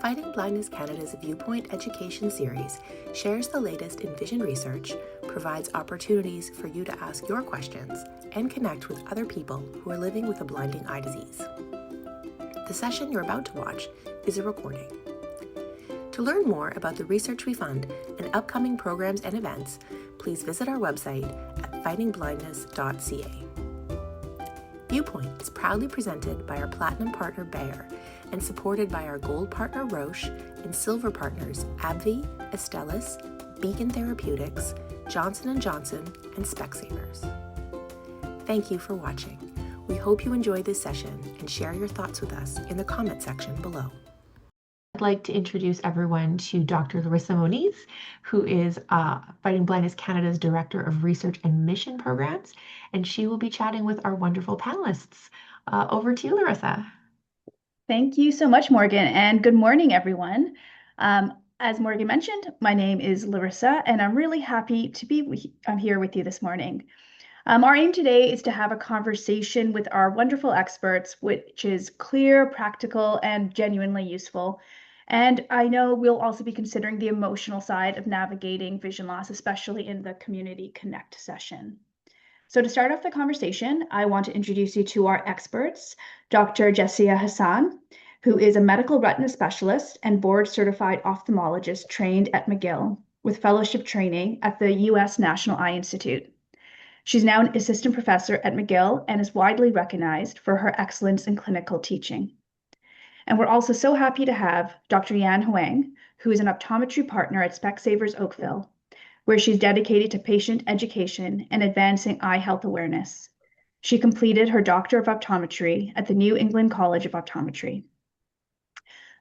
Fighting Blindness Canada's Viewpoint Education Series shares the latest in vision research, provides opportunities for you to ask your questions, and connect with other people who are living with a blinding eye disease. The session you're about to watch is a recording. To learn more about the research we fund and upcoming programs and events, please visit our website at fightingblindness.ca. Viewpoint is proudly presented by our Platinum partner Bayer and supported by our Gold partner Roche and Silver partners AbbVie, Astellas, Beacon Therapeutics, Johnson & Johnson, and Specsavers. Thank you for watching. We hope you enjoy this session and share your thoughts with us in the comment section below. I'd like to introduce everyone to Dr. Larissa Moniz, who is Fighting Blindness Canada's Director of Research and Mission Programs, and she will be chatting with our wonderful panelists. Over to you, Larissa. Thank you so much, Morgan, and good morning, everyone. As Morgan mentioned, my name is Larissa, and I'm really happy to be here with you this morning. Our aim today is to have a conversation with our wonderful experts, which is clear, practical, and genuinely useful. And I know we'll also be considering the emotional side of navigating vision loss, especially in the Community Connect session. So to start off the conversation, I want to introduce you to our experts, Dr. Jesia Hasan, who is a medical retina specialist and board-certified ophthalmologist trained at McGill with fellowship training at the U.S. National Eye Institute. She's now an assistant professor at McGill and is widely recognized for her excellence in clinical teaching. And we're also so happy to have Dr. Huang, who is an optometry partner at Specsavers Oakville, where she's dedicated to patient education and advancing eye health awareness. She completed her Doctor of Optometry at the New England College of Optometry.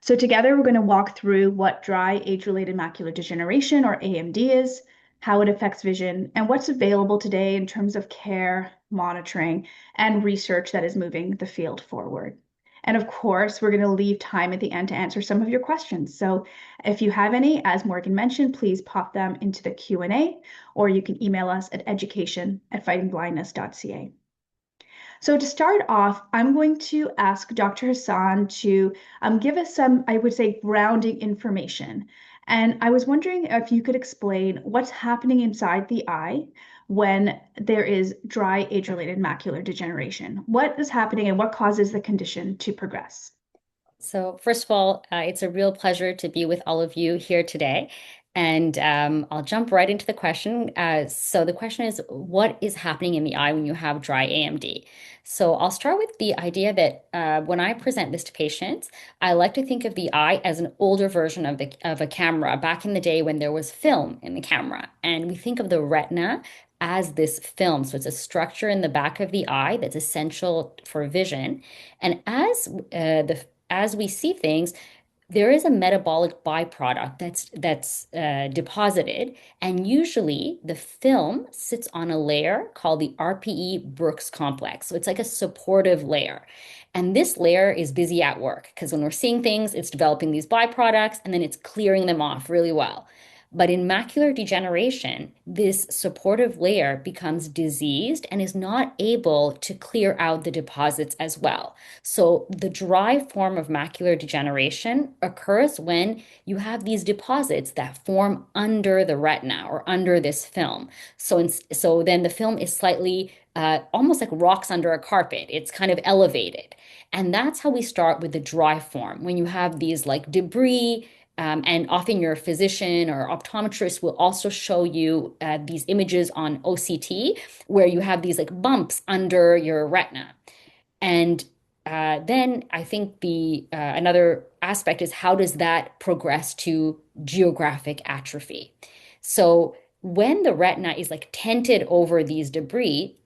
So together, we're going to walk through what dry age-related macular degeneration, or AMD, is, how it affects vision, and what's available today in terms of care, monitoring, and research that is moving the field forward. And of course, we're going to leave time at the end to answer some of your questions. So if you have any, as Morgan mentioned, please pop them into the Q&A, or you can email us at education@fightingblindness.ca. So to start off, I'm going to ask Dr. Hasan to give us some, I would say, grounding information. And I was wondering if you could explain what's happening inside the eye when there is dry age-related macular degeneration. What is happening and what causes the condition to progress? So first of all, it's a real pleasure to be with all of you here today. And I'll jump right into the question. So the question is, what is happening in the eye when you have dry AMD? So I'll start with the idea that when I present this to patients, I like to think of the eye as an older version of a camera back in the day when there was film in the camera. And we think of the retina as this film. So it's a structure in the back of the eye that's essential for vision. And as we see things, there is a metabolic byproduct that's deposited, and usually the film sits on a layer called the RPE-Brooks complex. So it's like a supportive layer. And this layer is busy at work because when we're seeing things, it's developing these byproducts and then it's clearing them off really well. But in macular degeneration, this supportive layer becomes diseased and is not able to clear out the deposits as well. So the dry form of macular degeneration occurs when you have these deposits that form under the retina or under this film. So then the film is slightly almost like rocks under a carpet. It's kind of elevated. And that's how we start with the dry form. When you have these like debris, and often your physician or optometrist will also show you these images on OCT where you have these like bumps under your retina. And then I think another aspect is how does that progress to geographic atrophy? So when the retina is like tented over these debris,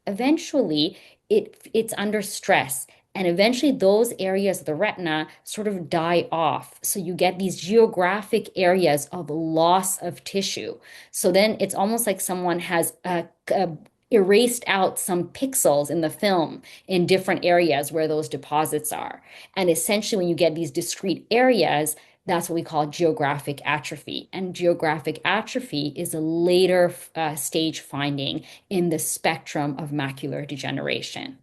eventually it's under stress. And eventually those areas of the retina sort of die off. So you get these geographic areas of loss of tissue. So then it's almost like someone has erased out some pixels in the film in different areas where those deposits are. And essentially when you get these discrete areas, that's what we call geographic atrophy. And geographic atrophy is a later stage finding in the spectrum of macular degeneration.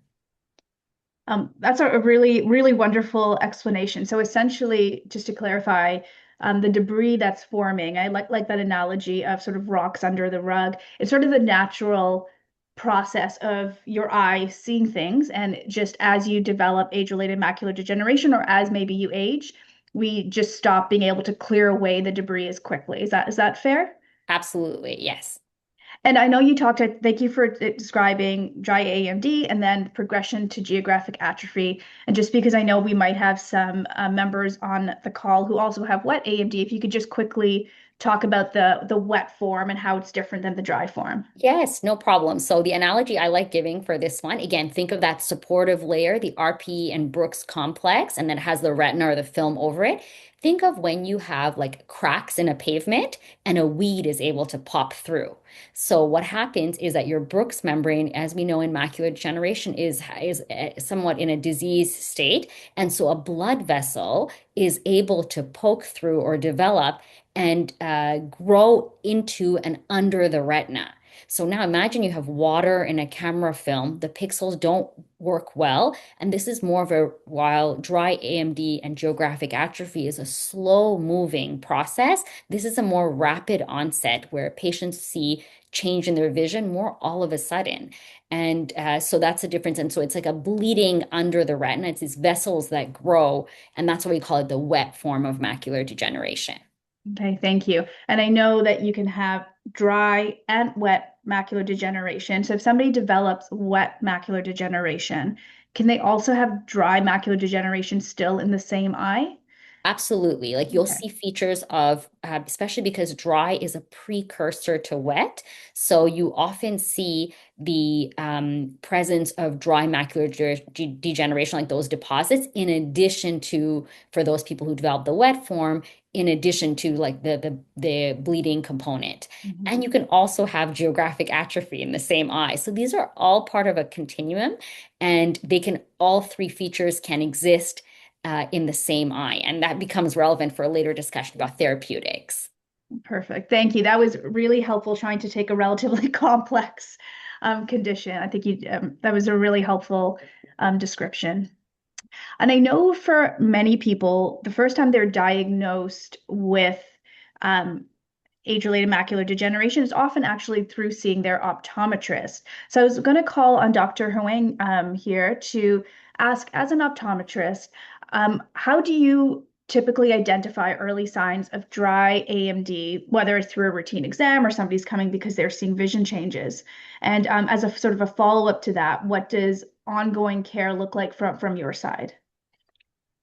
That's a really, really wonderful explanation. So essentially, just to clarify, the debris that's forming, I like that analogy of sort of rocks under the rug. It's sort of the natural process of your eye seeing things, and just as you develop age-related macular degeneration, or as maybe you age, we just stop being able to clear away the debris as quickly. Is that fair? Absolutely, yes. And I know you talked, thank you for describing dry AMD and then progression to geographic atrophy. And just because I know we might have some members on the call who also have wet AMD, if you could just quickly talk about the wet form and how it's different than the dry form. Yes, no problem. So the analogy I like giving for this one, again, think of that supportive layer, the RPE and Brooks complex, and then it has the retina or the film over it. Think of when you have like cracks in a pavement and a weed is able to pop through. So what happens is that your Brooks membrane, as we know in macular degeneration, is somewhat in a disease state, and so a blood vessel is able to poke through or develop and grow into and under the retina. So now imagine you have water in a camera film, the pixels don't work well, and this is more of a while dry AMD and geographic atrophy is a slow moving process. This is a more rapid onset where patients see change in their vision more all of a sudden. And so that's the difference. And so it's like a bleeding under the retina. It's these vessels that grow, and that's why we call it the wet form of macular degeneration. Okay, thank you. And I know that you can have dry and wet macular degeneration. So if somebody develops wet macular degeneration, can they also have dry macular degeneration still in the same eye? Absolutely. Like you'll Okay. see features of, especially because dry is a precursor to wet. So you often see the presence of dry macular degeneration, like those deposits, in addition to, for those people who develop the wet form, in addition to like the bleeding component. Mhm. And you can also have geographic atrophy in the same eye. So these are all part of a continuum, and they can, all three features can exist in the same eye. And that becomes relevant for a later discussion about therapeutics. Perfect. Thank you. That was really helpful trying to take a relatively complex condition. I think that was a really helpful description. And I know for many people, the first time they're diagnosed with um, age-related macular degeneration is often actually through seeing their optometrist. So I was going to call on Dr. Huang here to ask, as an optometrist, how do you typically identify early signs of dry AMD, whether it's through a routine exam or somebody's coming because they're seeing vision changes? And as a sort of a follow-up to that, what does ongoing care look like from your side?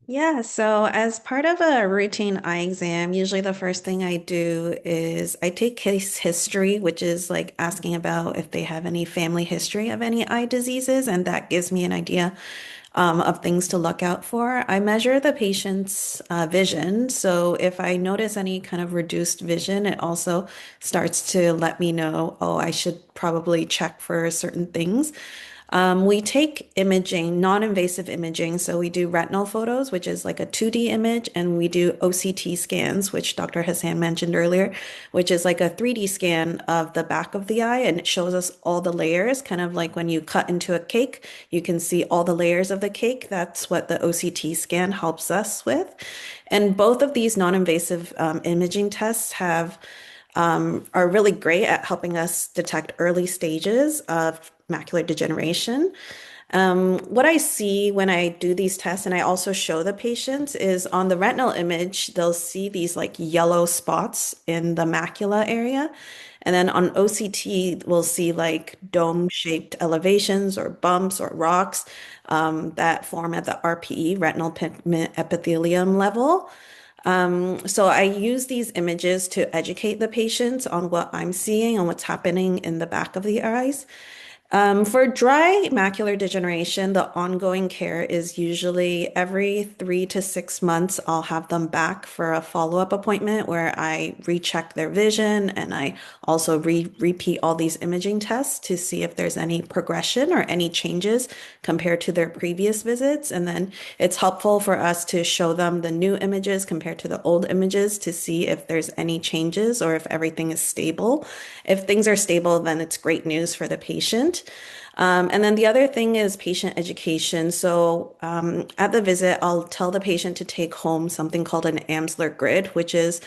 Yeah, so as part of a routine eye exam, usually the first thing I do is I take case history, which is like asking about if they have any family history of any eye diseases, and that gives me an idea of things to look out for. I measure the patient's vision. So if I notice any kind of reduced vision, it also starts to let me know, oh, I should probably check for certain things. We take imaging, non-invasive imaging. So we do retinal photos, which is like a 2D image, and we do OCT scans, which Dr. Hassan mentioned earlier, which is like a 3D scan of the back of the eye, and it shows us all the layers, kind of like when you cut into a cake, you can see all the layers of the cake. That's what the OCT scan helps us with. And both of these non-invasive imaging tests are really great at helping us detect early stages of macular degeneration. What I see when I do these tests, and I also show the patients, is on the retinal image, they'll see these like yellow spots in the macula area. And then on OCT, we'll see like dome-shaped elevations or bumps or rocks that form at the RPE, retinal pigment epithelium level. So I use these images to educate the patients on what I'm seeing and what's happening in the back of the eyes. For dry macular degeneration, the ongoing care is usually every 3 to 6 months. I'll have them back for a follow-up appointment where I recheck their vision and I also repeat all these imaging tests to see if there's any progression or any changes compared to their previous visits. And then it's helpful for us to show them the new images compared to the old images to see if there's any changes or if everything is stable. If things are stable, then it's great news for the patient. important. And then the other thing is patient education. So at the visit, I'll tell the patient to take home something called an Amsler grid, which is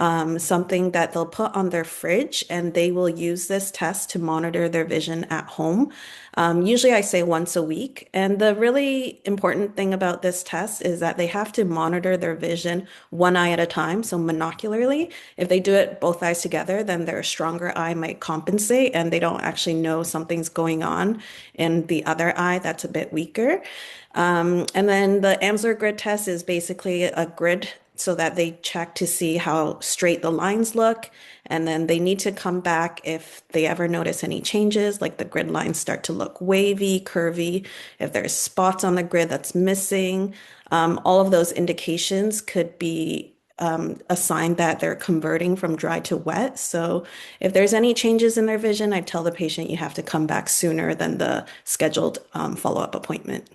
something that they'll put on their fridge, and they will use this test to monitor their vision at home. Usually I say once a week. And the really important thing about this test is that they have to monitor their vision one eye at a time, so monocularly. If they do it both eyes together, then their stronger eye might compensate and they don't actually know something's going on in the other eye that's a bit weaker. And then the Amsler grid test is basically a grid so that they check to see how straight the lines look. And then they need to come back if they ever notice any changes, like the grid lines start to look wavy, curvy, if there's spots on the grid that's missing. All of those indications could be a sign that they're converting from dry to wet. So if there's any changes in their vision, I tell the patient you have to come back sooner than the scheduled follow-up appointment.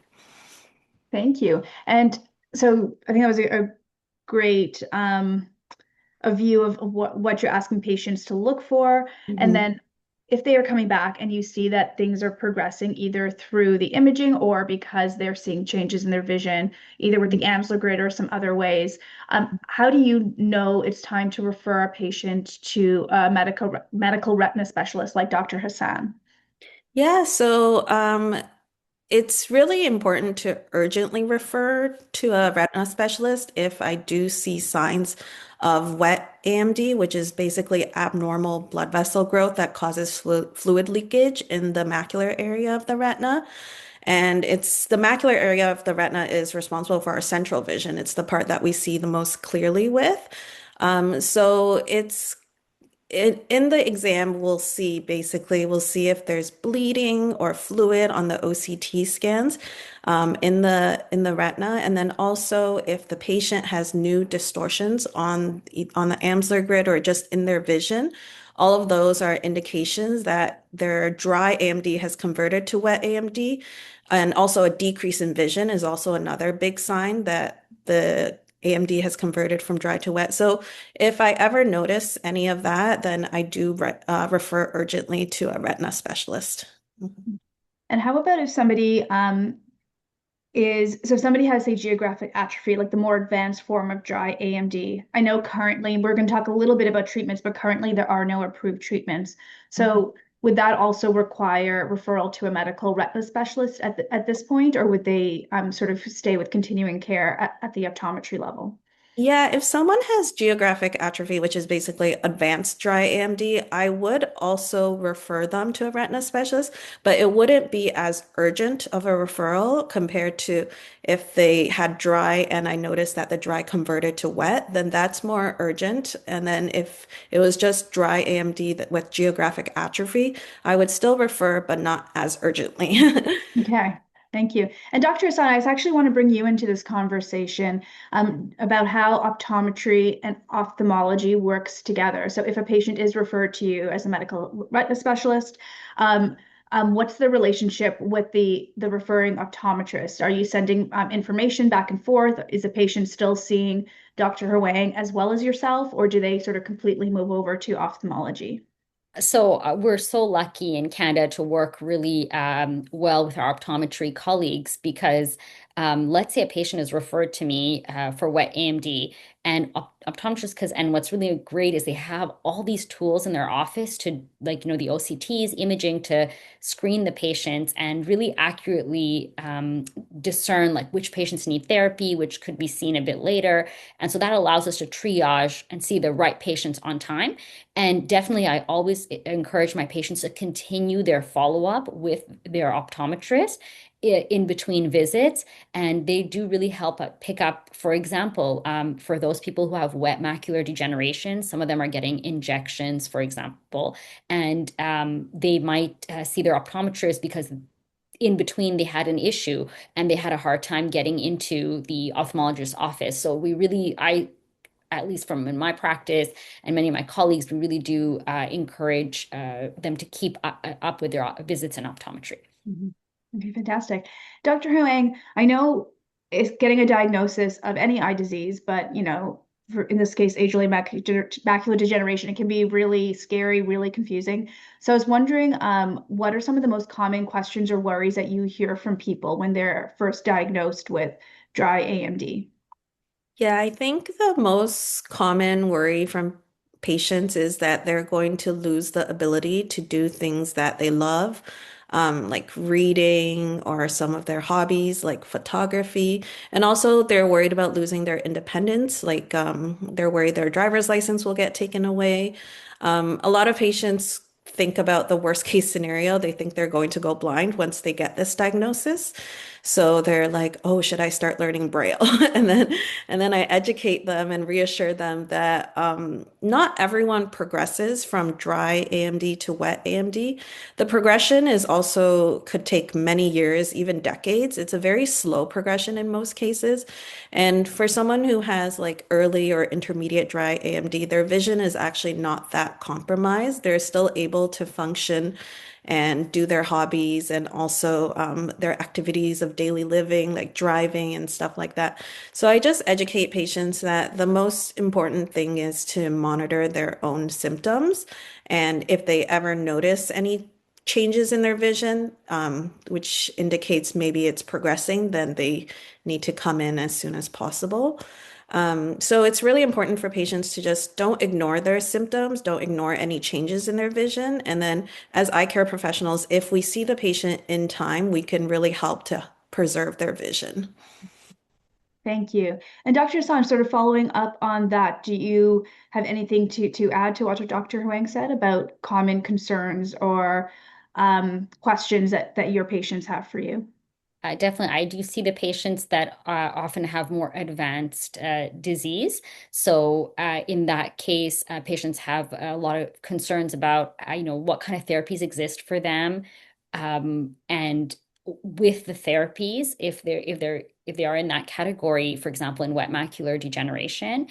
Thank you. And so I think that was a great a view of what you're asking patients to look for. And then if they are coming back and you see that things are progressing either through the imaging or because they're seeing changes in their vision, either with the Amsler grid or some other ways, how do you know it's time to refer a patient to a medical retina specialist like Dr. Hasan? Yeah, so it's really important to urgently refer to a retina specialist if I do see signs of wet AMD, which is basically abnormal blood vessel growth that causes fluid leakage in the macular area of the retina. And it's the macular area of the retina is responsible for our central vision. It's the part that we see the most clearly with. So it's in the exam, we'll see if there's bleeding or fluid on the OCT scans in the retina, and then also if the patient has new distortions on the Amsler grid or just in their vision. All of those are indications that their dry AMD has converted to wet AMD, and also a decrease in vision is also another big sign that the AMD has converted from dry to wet. So if I ever notice any of that, then I do refer urgently to a retina specialist. And how about if somebody if somebody has a geographic atrophy, like the more advanced form of dry AMD? I know currently, we're going to talk a little bit about treatments, but currently there are no approved treatments. So would that also require referral to a medical retina specialist at this point, or would they sort of stay with continuing care at the optometry level? Yeah, if someone has geographic atrophy, which is basically advanced dry AMD, I would also refer them to a retina specialist, but it wouldn't be as urgent of a referral compared to if they had dry and I noticed that the dry converted to wet, then that's more urgent. And then if it was just dry AMD with geographic atrophy, I would still refer, but not as urgently. Okay, thank you. And Dr. Hasan, I actually want to bring you into this conversation about how optometry and ophthalmology works together. So if a patient is referred to you as a medical retina specialist, what's the relationship with the referring optometrist? Are you sending information back and forth? Is the patient still seeing Dr. Huang as well as yourself, or do they sort of completely move over to ophthalmology? So we're so lucky in Canada to work really well with our optometry colleagues because let's say a patient is referred to me for wet AMD and optometrists, and what's really great is they have all these tools in their office to the OCTs, imaging to screen the patients and really accurately discern like which patients need therapy, which could be seen a bit later. And so that allows us to triage and see the right patients on time. And definitely, I always encourage my patients to continue their follow-up with their optometrist in between visits. And they do really help pick up, for example, for those people who have wet macular degeneration, some of them are getting injections, for example, and they might see their optometrist because in between they had an issue and they had a hard time getting into the ophthalmologist's office. So at least from in my practice and many of my colleagues, we really do encourage them to keep up with their visits in optometry. Okay, fantastic. Dr. Huang, I know it's getting a diagnosis of any eye disease, but in this case, age-related macular degeneration. It can be really scary, really confusing. So I was wondering, what are some of the most common questions or worries that you hear from people when they're first diagnosed with dry AMD? Yeah, I think the most common worry from patients is that they're going to lose the ability to do things that they love, like reading or some of their hobbies, like photography. And also, they're worried about losing their independence, like they're worried their driver's license will get taken away. A lot of patients think about the worst case scenario. They think they're going to go blind once they get this diagnosis. So they're like, "Oh, should I start learning Braille?" And then I educate them and reassure them that not everyone progresses from dry AMD to wet AMD. The progression is also could take many years, even decades. It's a very slow progression in most cases. And for someone who has like early or intermediate dry AMD, their vision is actually not that compromised. They're still able to function and do their hobbies and also their activities of daily living, like driving and stuff like that. So I just educate patients that the most important thing is to monitor their own symptoms. And if they ever notice any changes in their vision, which indicates maybe it's progressing, then they need to come in as soon as possible. So it's really important for patients to just don't ignore their symptoms, don't ignore any changes in their vision. And then as eye care professionals, if we see the patient in time, we can really help to preserve their vision. Thank you. And Dr. Hasan, sort of following up on that, do you have anything to add to what Dr. Huang said about common concerns or questions that your patients have for you? Definitely, I do see the patients that often have more advanced disease. So, in that case, patients have a lot of concerns about, what kind of therapies exist for them, and with the therapies, if they are in that category, for example, in wet macular degeneration,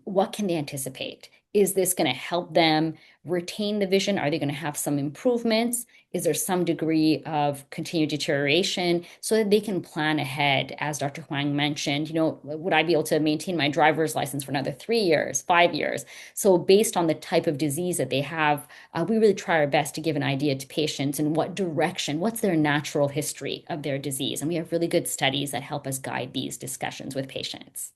what can they anticipate? Is this going to help them retain the vision? Are they going to have some improvements? Is there some degree of continued deterioration so that they can plan ahead? As Dr. Huang mentioned, would I be able to maintain my driver's license for another 3 years, 5 years? So based on the type of disease that they have, we really try our best to give an idea to patients in what direction, what's their natural history of their disease. And we have really good studies that help us guide these discussions with patients.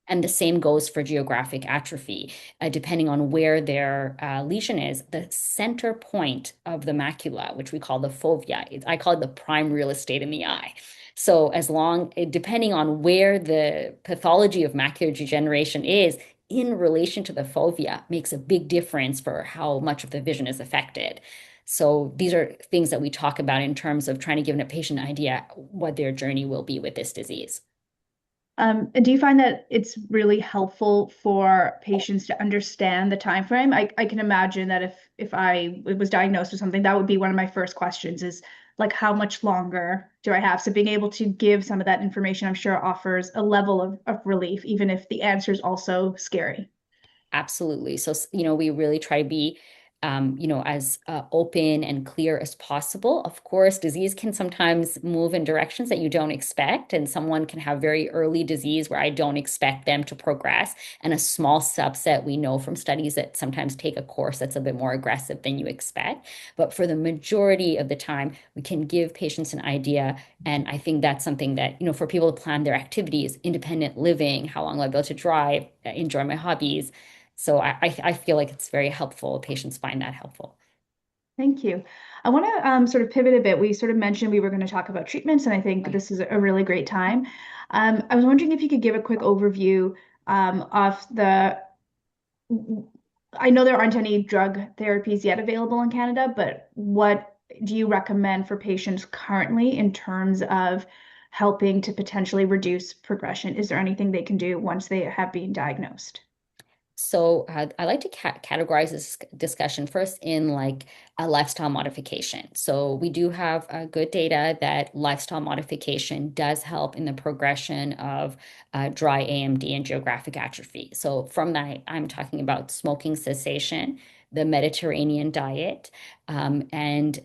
And the same goes for geographic atrophy. Depending on where their lesion is, the center point of the macula, which we call the fovea, I call it the prime real estate in the eye. So depending on where the pathology of macular degeneration is in relation to the fovea makes a big difference for how much of the vision is affected. So these are things that we talk about in terms of trying to give a patient an idea what their journey will be with this disease. And do you find that it's really helpful for patients to understand the time frame? I can imagine that if I was diagnosed with something, that would be one of my first questions is like, how much longer do I have? So being able to give some of that information, I'm sure offers a level of relief, even if the answer is also scary. Absolutely. So, we really try to be, as open and clear as possible. Of course, disease can sometimes move in directions that you don't expect, and someone can have very early disease where I don't expect them to progress. And a small subset, we know from studies that sometimes take a course that's a bit more aggressive than you expect. But for the majority of the time, we can give patients an idea. And I think that's something that, for people to plan their activities, independent living, how long will I be able to drive, enjoy my hobbies. So I feel like it's very helpful. Patients find that helpful. Thank you. I want to sort of pivot a bit. We sort of mentioned we were going to talk about treatments, and I think this is a really great time. I was wondering if you could give a quick overview of I know there aren't any drug therapies yet available in Canada, but what do you recommend for patients currently in terms of helping to potentially reduce progression? Is there anything they can do once they have been diagnosed? So I like to categorize this discussion first in like a lifestyle modification. So we do have good data that lifestyle modification does help in the progression of dry AMD and geographic atrophy. So from that, I'm talking about smoking cessation, the Mediterranean diet, and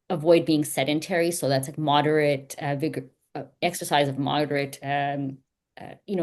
avoid being sedentary. So that's like moderate vigor, exercise of moderate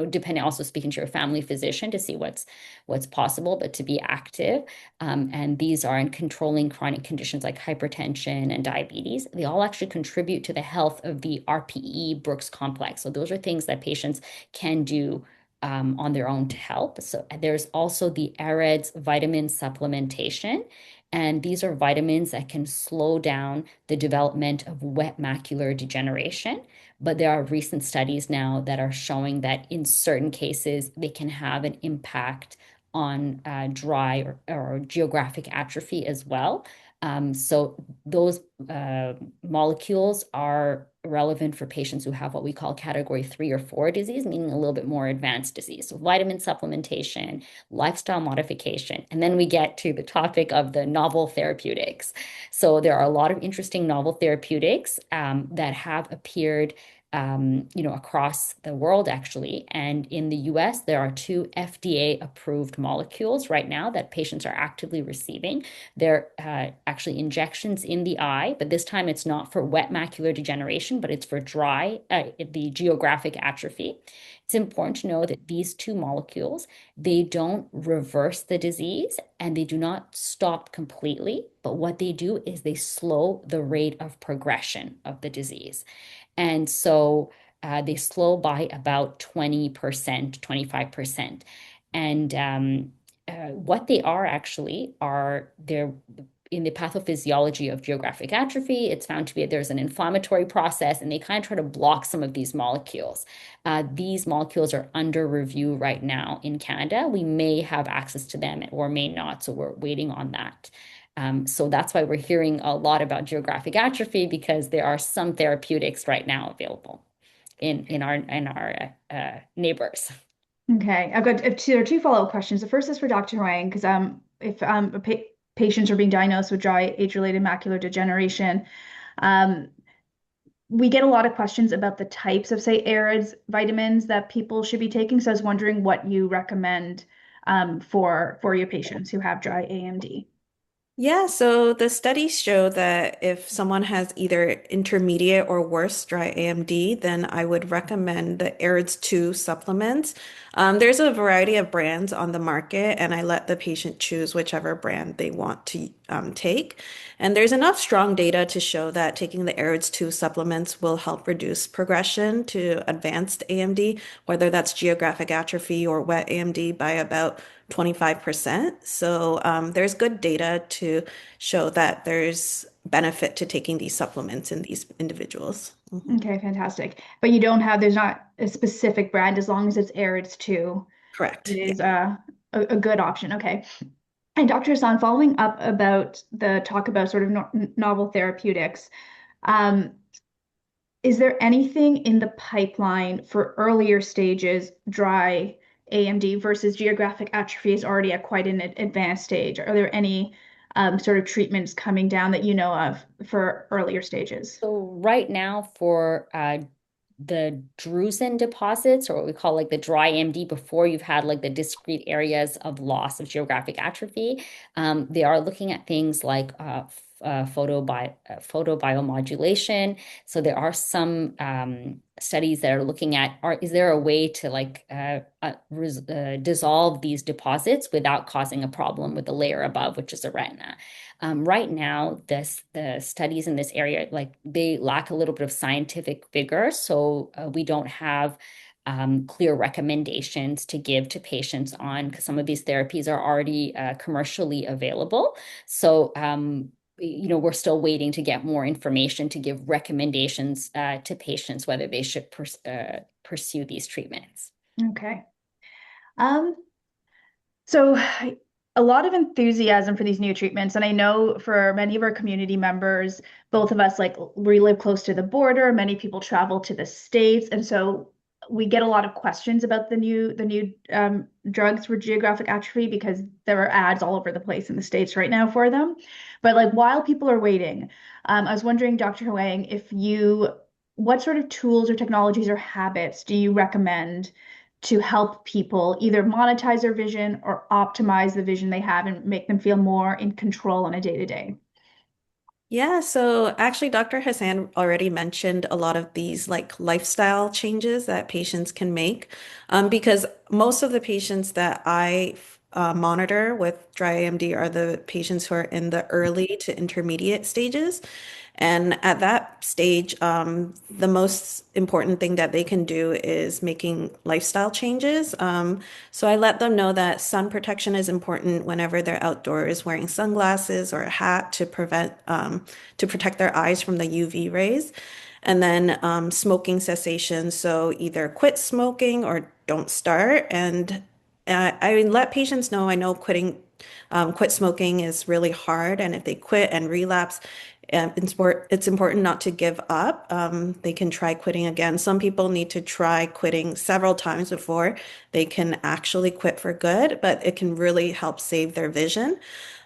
depending, also speaking to your family physician to see what's possible, but to be active. And these are in controlling chronic conditions like hypertension and diabetes. They all actually contribute to the health of the RPE Brooks complex. So those are things that patients can do on their own to help. So there's also the AREDS vitamin supplementation. And these are vitamins that can slow down the development of wet macular degeneration. But there are recent studies now that are showing that in certain cases, they can have an impact on dry or geographic atrophy as well. So those molecules are relevant for patients who have what we call category 3 or 4 disease, meaning a little bit more advanced disease. So vitamin supplementation, lifestyle modification, and then we get to the topic of the novel therapeutics. So there are a lot of interesting novel therapeutics that have appeared across the world, actually. And in the US, there are 2 FDA-approved molecules right now that patients are actively receiving. They're actually injections in the eye, but this time it's not for wet macular degeneration, but it's for the geographic atrophy. It's important to know that these 2 molecules, they don't reverse the disease and they do not stop completely, but what they do is they slow the rate of progression of the disease. And so they slow by about 20%, 25%. And what they are actually are they're in the pathophysiology of geographic atrophy. It's found to be there's an inflammatory process, and they kind of try to block some of these molecules. These molecules are under review right now in Canada. We may have access to them or may not, so we're waiting on that. So that's why we're hearing a lot about geographic atrophy, because there are some therapeutics right now available in our neighbors. Okay, I've got two follow-up questions. The first is for Dr. Huang, because if patients are being diagnosed with dry age-related macular degeneration, we get a lot of questions about the types of, say, AREDS vitamins that people should be taking. So I was wondering what you recommend for your patients who have dry AMD. Yeah, so the studies show that if someone has either intermediate or worse dry AMD, then I would recommend the AREDS 2 supplements. There's a variety of brands on the market, and I let the patient choose whichever brand they want to take. And there's enough strong data to show that taking the AREDS 2 supplements will help reduce progression to advanced AMD, whether that's geographic atrophy or wet AMD, by about 25%. So there's good data to show that there's benefit to taking these supplements in these individuals. Okay, fantastic. But there's not a specific brand as long as it's AREDS 2. Correct. It is a good option. Okay. And Dr. Hasan, following up about the talk about sort of novel therapeutics, is there anything in the pipeline for earlier stages dry AMD versus geographic atrophy is already at quite an advanced stage? Are there any sort of treatments coming down that you know of for earlier stages? So right now for the drusen deposits, or what we call like the dry AMD, before you've had like the discrete areas of loss of geographic atrophy, they are looking at things like photobiomodulation. So there are some studies that are looking at, is there a way to dissolve these deposits without causing a problem with the layer above, which is the retina. Right now, the studies in this area, they lack a little bit of scientific vigor, so we don't have clear recommendations to give to patients on, because some of these therapies are already commercially available. So we're still waiting to get more information to give recommendations to patients whether they should pursue these treatments. Okay. So a lot of enthusiasm for these new treatments. And I know for many of our community members, both of us, we live close to the border, many people travel to the States. And so we get a lot of questions about the new drugs for geographic atrophy, because there are ads all over the place in the States right now for them. But while people are waiting, I was wondering, Dr. Huang, what sort of tools or technologies or habits do you recommend to help people either monetize their vision or optimize the vision they have and make them feel more in control on a day-to-day? Yeah, so actually, Dr. Hassan already mentioned a lot of these like lifestyle changes that patients can make. Because most of the patients that I monitor with dry AMD are the patients who are in the early to intermediate stages. And at that stage, the most important thing that they can do is making lifestyle changes. So I let them know that sun protection is important whenever they're outdoors, wearing sunglasses or a hat to protect their eyes from the UV rays. And then smoking cessation. So either quit smoking or don't start. And I let patients know I know quit smoking is really hard. And if they quit and relapse, it's important not to give up. They can try quitting again. Some people need to try quitting several times before they can actually quit for good, but it can really help save their vision.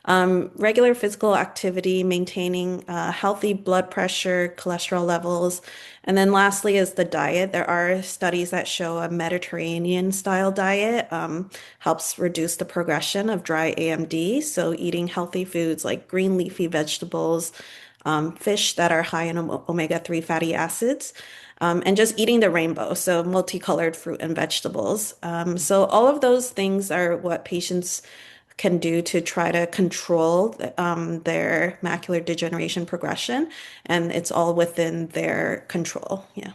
Regular physical activity, maintaining healthy blood pressure, cholesterol levels. And then lastly is the diet. There are studies that show a Mediterranean style diet helps reduce the progression of dry AMD. So eating healthy foods like green leafy vegetables, fish that are high in omega-3 fatty acids, and just eating the rainbow, so multicolored fruit and vegetables. So all of those things are what patients can do to try to control their macular degeneration progression, and it's all within their control. Yeah.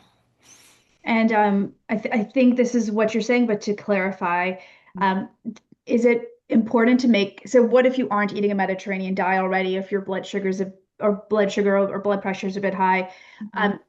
And I think this is what you're saying, but to clarify, um, is it important to make, so what if you aren't eating a Mediterranean diet already, if your blood sugars or blood sugar or blood pressure is a bit high,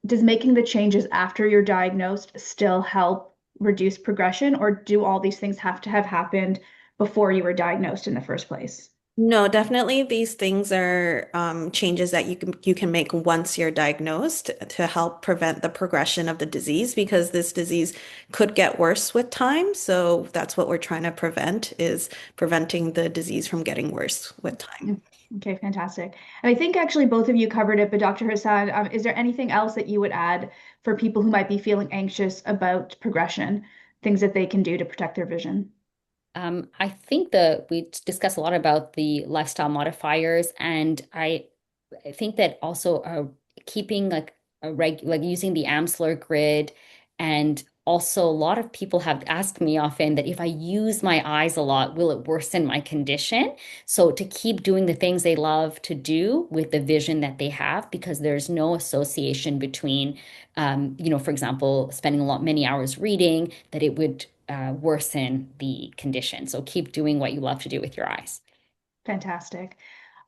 does making the changes after you're diagnosed still help reduce progression, or do all these things have to have happened before you were diagnosed in the first place? No, definitely these things are changes that you can make once you're diagnosed to help prevent the progression of the disease because this disease could get worse with time. So that's what we're trying to prevent is preventing the disease from getting worse with time. Mm. Okay, fantastic. And I think actually both of you covered it, but Dr. Hassan, is there anything else that you would add for people who might be feeling anxious about progression, things that they can do to protect their vision? I think that we discussed a lot about the lifestyle modifiers, and I think that also keeping like like using the Amsler grid, and also a lot of people have asked me often that if I use my eyes a lot, will it worsen my condition? So to keep doing the things they love to do with the vision that they have, because there's no association between, for example, spending many hours reading, that it would worsen the condition. So keep doing what you love to do with your eyes. Fantastic.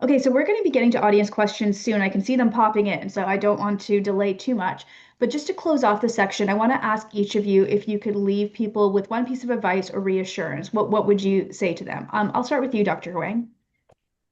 Okay, so we're going to be getting to audience questions soon. I can see them popping in, so I don't want to delay too much. But just to close off the section, I want to ask each of you if you could leave people with one piece of advice or reassurance. What would you say to them? I'll start with you, Dr. Huang.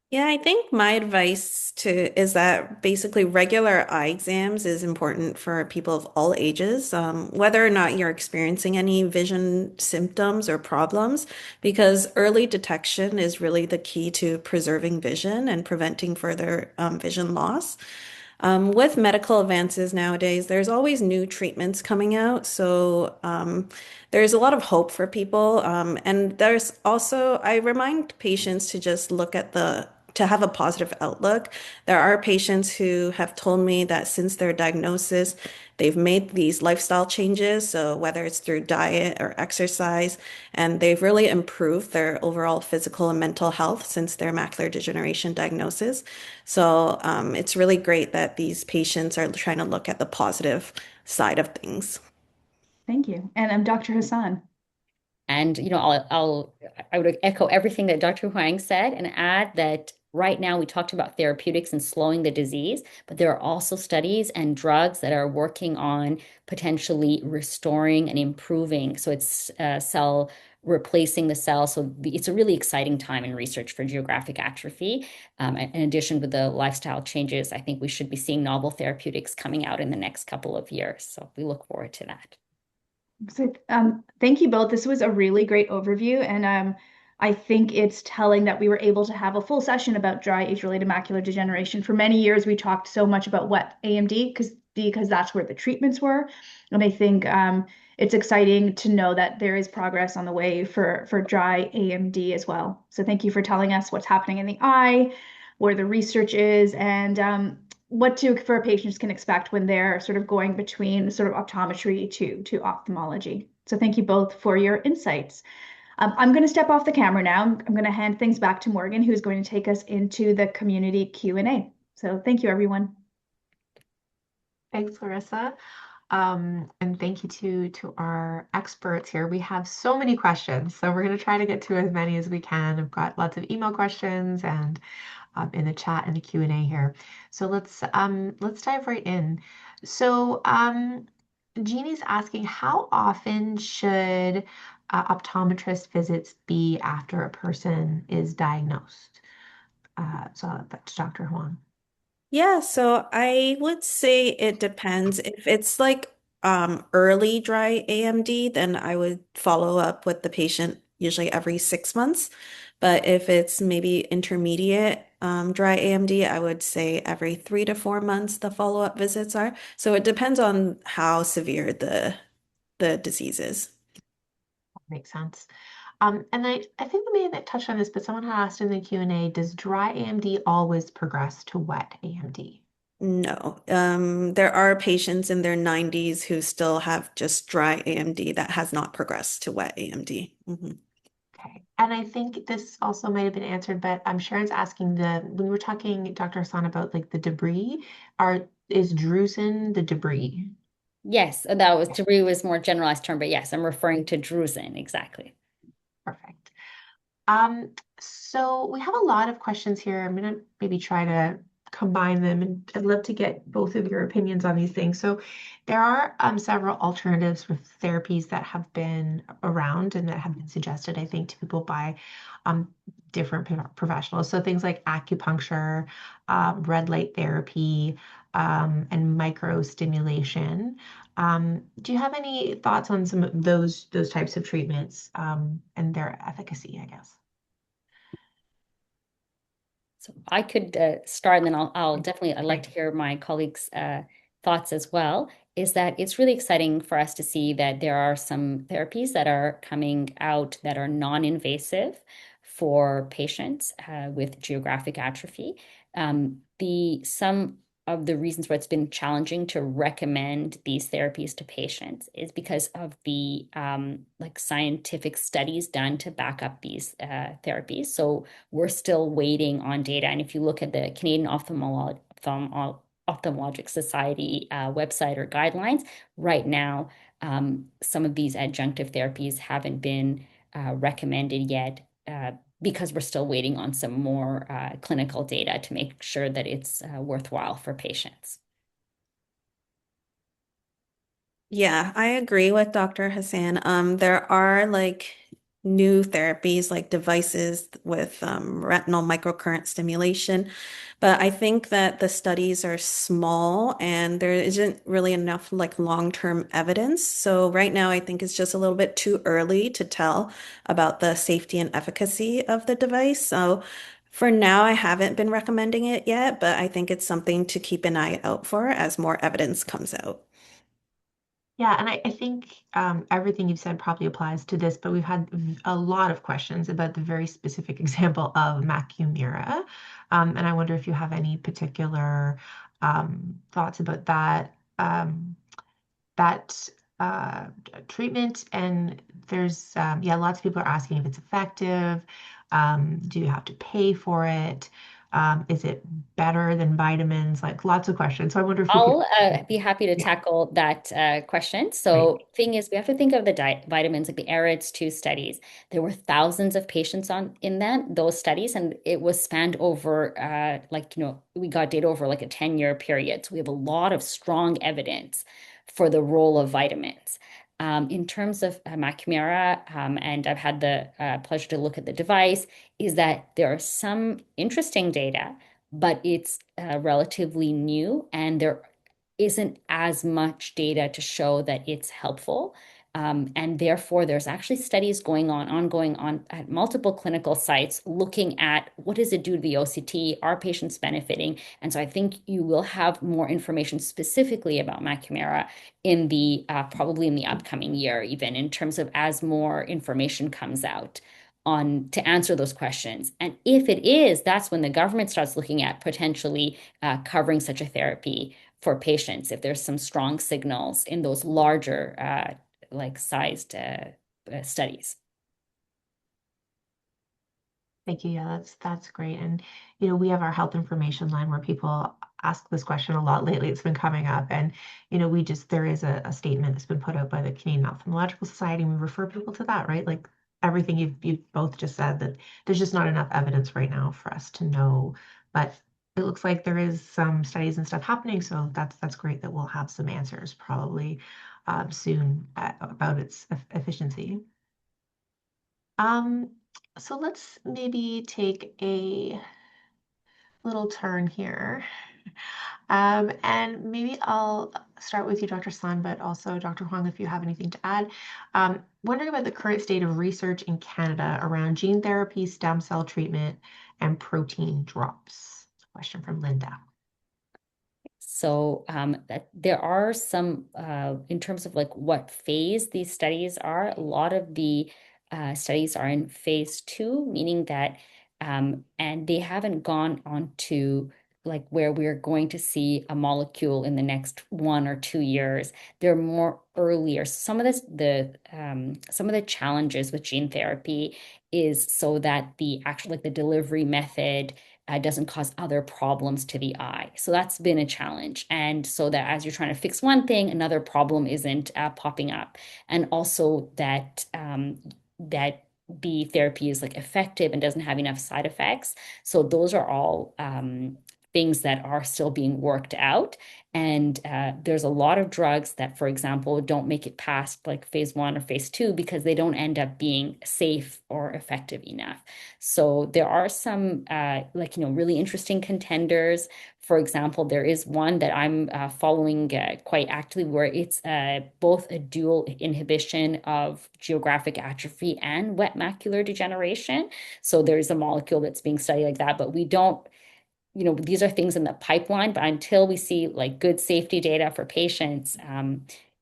Yeah, I think my advice to is that basically regular eye exams is important for people of all ages, whether or not you're experiencing any vision symptoms or problems, because early detection is really the key to preserving vision and preventing further vision loss. With medical advances nowadays, there's always new treatments coming out. So there's a lot of hope for people. And there's also, I remind patients to just to have a positive outlook. There are patients who have told me that since their diagnosis, they've made these lifestyle changes. So whether it's through diet or exercise, and they've really improved their overall physical and mental health since their macular degeneration diagnosis. So it's really great that these patients are trying to look at the positive side of things. Thank you. And I'm Dr. Hassan. And I would echo everything that Dr. Huang said and add that right now we talked about therapeutics and slowing the disease, but there are also studies and drugs that are working on potentially restoring and improving. So it's cell replacing the cell. So it's a really exciting time in research for geographic atrophy. In addition to the lifestyle changes, I think we should be seeing novel therapeutics coming out in the next couple of years. So we look forward to that. So, thank you both. This was a really great overview, and I think it's telling that we were able to have a full session about dry age-related macular degeneration. For many years, we talked so much about wet AMD because that's where the treatments were, and I think it's exciting to know that there is progress on the way for dry AMD as well. So, thank you for telling us what's happening in the eye. where the research is, and what to for patients can expect when they're sort of going between sort of optometry to ophthalmology. So thank you both for your insights. I'm going to step off the camera now. I'm going to hand things back to Morgan, who's going to take us into the community Q&A. So thank you, everyone. Thanks, Larissa. And thank you to our experts here. We have so many questions, so we're going to try to get to as many as we can. I've got lots of email questions and in the chat and the Q&A here. So let's dive right in. So Jeannie's asking, how often should optometrist visits be after a person is diagnosed? So that's Dr. Huang. Yeah, so I would say it depends. If it's like early dry AMD, then I would follow up with the patient usually every 6 months. But if it's maybe intermediate dry AMD, I would say every 3 to 4 months the follow-up visits are. So it depends on how severe the disease is. Makes sense. And I think we may have touched on this, but someone had asked in the Q&A, does dry AMD always progress to wet AMD? No, there are patients in their 90s who still have just dry AMD that has not progressed to wet AMD. Okay. And I think this also might have been answered, but Sharon's asking when we were talking, Dr. Hasan, about like the debris, is drusen the debris? Yes, that was debris was more generalized term, but yes, I'm referring to drusen, exactly. Perfect. So we have a lot of questions here. I'm going to maybe try to combine them, and I'd love to get both of your opinions on these things. So there are several alternatives for therapies that have been around and that have been suggested, I think, to people by different professionals. So things like acupuncture, red light therapy, and microstimulation. Do you have any thoughts on some of those types of treatments and their efficacy, I guess? So I could start, and then I'll definitely, I'd like to hear my colleagues' thoughts as well, is that it's really exciting for us to see that there are some therapies that are coming out that are non-invasive for patients with geographic atrophy. Some of the reasons why it's been challenging to recommend these therapies to patients is because of the like scientific studies done to back up these therapies. So we're still waiting on data. And if you look at the Canadian Ophthalmologic Society website or guidelines, right now, some of these adjunctive therapies haven't been recommended yet because we're still waiting on some more clinical data to make sure that it's worthwhile for patients. Yeah, I agree with Dr. Hassan. There are like new therapies, like devices with retinal microcurrent stimulation, but I think that the studies are small and there isn't really enough like long-term evidence. So right now, I think it's just a little bit too early to tell about the safety and efficacy of the device. So for now, I haven't been recommending it yet, but I think it's something to keep an eye out for as more evidence comes out. Yeah, and I think everything you've said probably applies to this, but we've had a lot of questions about the very specific example of Macumira. And I wonder if you have any particular thoughts about that treatment. And there's, yeah, lots of people are asking if it's effective. Do you have to pay for it? Is it better than vitamins? Like lots of questions. So I wonder if we could. I'll be happy to Yeah, tackle that question. great. So, thing is, we have to think of the vitamins, like the AREDS 2 studies. There were thousands of patients in those studies, and it was spanned over, we got data over like a 10-year period. So we have a lot of strong evidence for the role of vitamins. In terms of Macumira, and I've had the pleasure to look at the device, is that there are some interesting data, but it's relatively new and there isn't as much data to show that it's helpful. And therefore, there's actually studies ongoing on at multiple clinical sites looking at what does it do to the OCT? Are patients benefiting? And so I think you will have more information specifically about Macumira in the probably in the upcoming year, even in terms of as more information comes out on to answer those questions. And if it is, that's when the government starts looking at potentially covering such a therapy for patients if there's some strong signals in those larger like sized studies. Thank you. Yeah, that's great. And we have our health information line where people ask this question a lot lately. It's been coming up, and there is a statement that's been put out by the Canadian Ophthalmological Society, and we refer people to that, right? Like everything you've both just said, that there's just not enough evidence right now for us to know. But it looks like there is some studies and stuff happening, so that's great that we'll have some answers probably soon about its efficiency. Um, so let's maybe take a little turn here. And maybe I'll start with you, Dr. Sun, but also Dr. Huang, if you have anything to add. Wondering about the current state of research in Canada around gene therapy, stem cell treatment, and protein drops. Question from Linda. So that there are some, in terms of like what phase these studies are, a lot of the studies are in phase 2, meaning that, and they haven't gone on to like where we're going to see a molecule in the next 1 or 2 years. They're more earlier. Some of some of the challenges with gene therapy is so that the actual like the delivery method doesn't cause other problems to the eye. So that's been a challenge. And so that as you're trying to fix one thing, another problem isn't popping up. And also that that the therapy is like effective and doesn't have enough side effects. So those are all things that are still being worked out. And there's a lot of drugs that, for example, don't make it past like phase 1 or phase 2 because they don't end up being safe or effective enough. So there are some really interesting contenders. For example, there is one that I'm following quite actively where it's both a dual inhibition of geographic atrophy and wet macular degeneration. So there's a molecule that's being studied like that, but we don't, these are things in the pipeline, but until we see like good safety data for patients,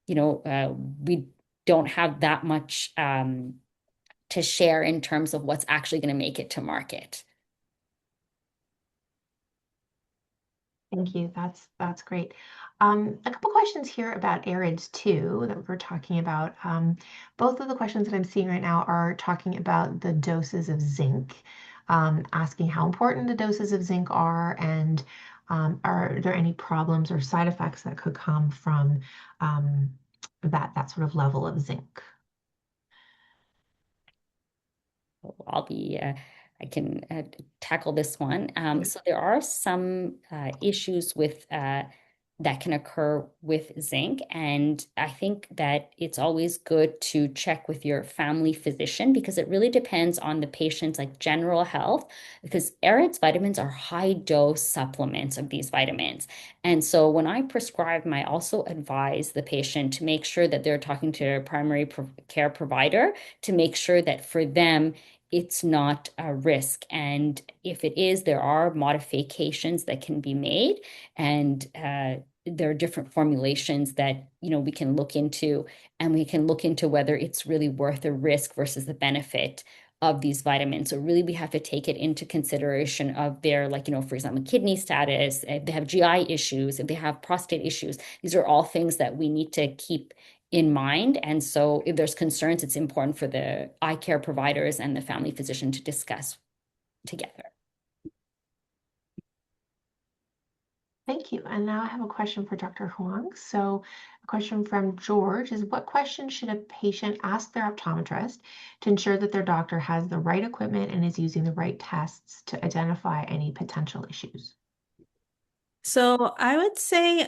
we don't have that much to share in terms of what's actually going to make it to market. Thank you. That's great. A couple questions here about ARIDS too that we're talking about. Both of the questions that I'm seeing right now are talking about the doses of zinc, asking how important the doses of zinc are, and are there any problems or side effects that could come from that sort of level of zinc? I can tackle this one. So there are some issues with that can occur with zinc. And I think that it's always good to check with your family physician because it really depends on the patient's like general health, because ARIDS vitamins are high dose supplements of these vitamins. And so when I prescribe them, I also advise the patient to make sure that they're talking to a primary care provider to make sure that for them, it's not a risk. And if it is, there are modifications that can be made. And there are different formulations that, we can look into, and we can look into whether it's really worth the risk versus the benefit of these vitamins. So really we have to take it into consideration of their, like, for example, kidney status, if they have GI issues, if they have prostate issues. These are all things that we need to keep in mind. And so if there's concerns, it's important for the eye care providers and the family physician to discuss together. Thank you. And now I have a question for Dr. Huang. So a question from George is, what questions should a patient ask their optometrist to ensure that their doctor has the right equipment and is using the right tests to identify any potential issues? So I would say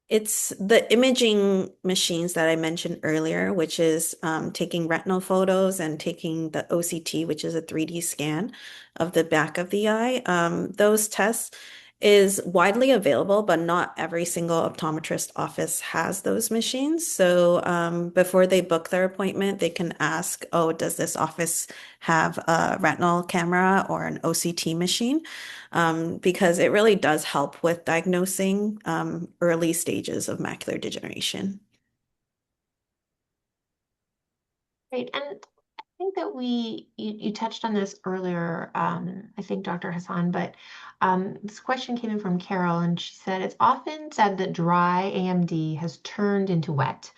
it's the imaging machines that I mentioned earlier, which is taking retinal photos and taking the OCT, which is a 3D scan of the back of the eye. Those tests is widely available, but not every single optometrist office has those machines. So before they book their appointment, they can ask, oh, does this office have a retinal camera or an OCT machine? Because it really does help with diagnosing early stages of macular degeneration. Great. And think that you touched on this earlier, I think Dr. Hassan, but this question came in from Carol, and she said, it's often said that dry AMD has turned into wet,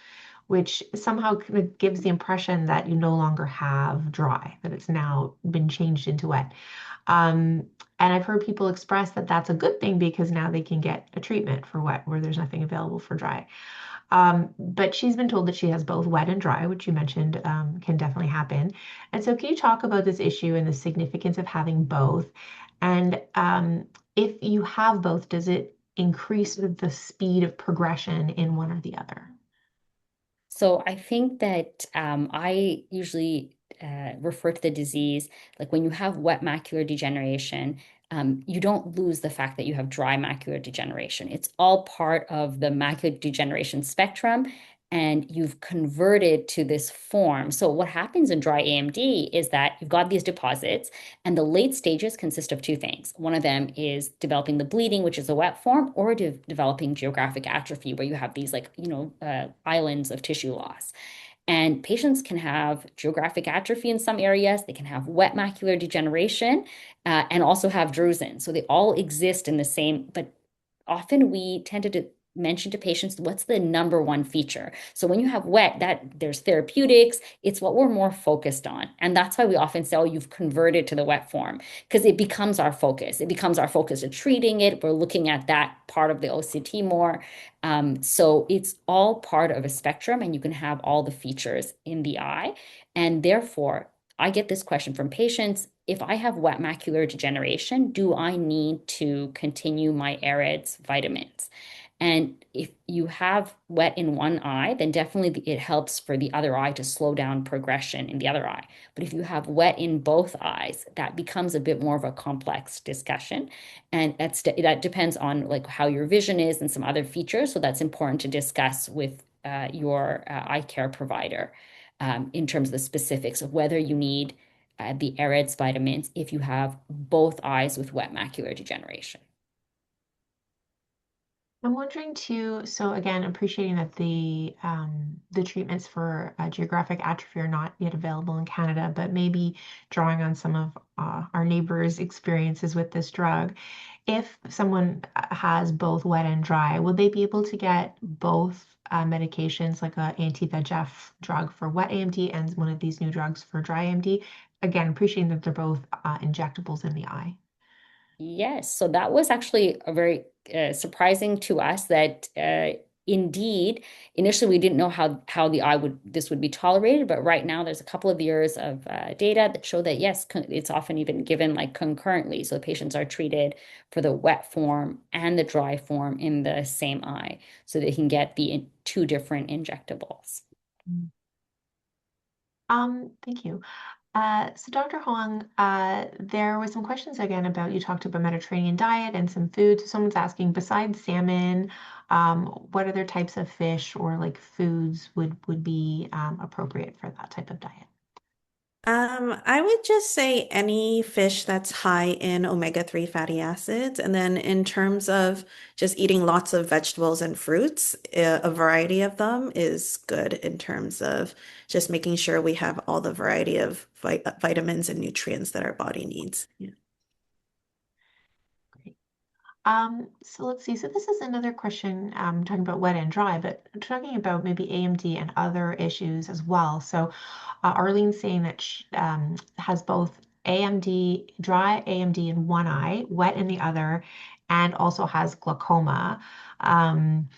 which somehow kind of gives the impression that you no longer have dry, that it's now been changed into wet. Um, and I've heard people express that that's a good thing because now they can get a treatment for wet where there's nothing available for dry. But she's been told that she has both wet and dry, which you mentioned can definitely happen. And so, can you talk about this issue and the significance of having both? And if you have both, does it increase the speed of progression in one or the other? So I think that I usually refer to the disease like when you have wet macular degeneration, you don't lose the fact that you have dry macular degeneration. It's all part of the macular degeneration spectrum, and you've converted to this form. So what happens in dry AMD is that you've got these deposits, and the late stages consist of two things. One of them is developing the bleeding, which is the wet form, or developing geographic atrophy, where you have these islands of tissue loss. And patients can have geographic atrophy in some areas. They can have wet macular degeneration and also have drusen. So they all exist in the same, but often we tend to mention to patients what's the number one feature. So when you have wet, that there's therapeutics, it's what we're more focused on. And that's why we often say, oh, you've converted to the wet form, because it becomes our focus. It becomes our focus of treating it. We're looking at that part of the OCT more. So it's all part of a spectrum, and you can have all the features in the eye. And therefore, I get this question from patients. If I have wet macular degeneration, do I need to continue my AREDS vitamins? And if you have wet in one eye, then definitely it helps for the other eye to slow down progression in the other eye. But if you have wet in both eyes, that becomes a bit more of a complex discussion. And that depends on like how your vision is and some other features. So that's important to discuss with your eye care provider in terms of the specifics of whether you need the AREDS vitamins if you have both eyes with wet macular degeneration. I'm wondering too, so again, appreciating that the treatments for geographic atrophy are not yet available in Canada, but maybe drawing on some of our neighbors' experiences with this drug. If someone has both wet and dry, will they be able to get both medications, like a anti-VEGF drug for wet AMD and one of these new drugs for dry AMD? Again, appreciating that they're both injectables in the eye. Yes, so that was actually a very surprising to us that indeed initially we didn't know how the eye would be tolerated, but right now there's a couple of years of data that show that yes, it's often even given like concurrently. So patients are treated for the wet form and the dry form in the same eye, so they can get the two different injectables. Thank you. So Dr. Huang, there were some questions again about, you talked about Mediterranean diet and some food. So someone's asking, besides salmon, what other types of fish or like foods would be appropriate for that type of diet? I would just say any fish that's high in omega-3 fatty acids. And then in terms of just eating lots of vegetables and fruits, a variety of them is good in terms of just making sure we have all the variety of vitamins and nutrients that our body needs. Yeah. Great. So let's see. So this is another question, talking about wet and dry, but talking about maybe AMD and other issues as well. So Arlene's saying that she has both AMD, dry AMD in one eye, wet in the other, and also has glaucoma. Um,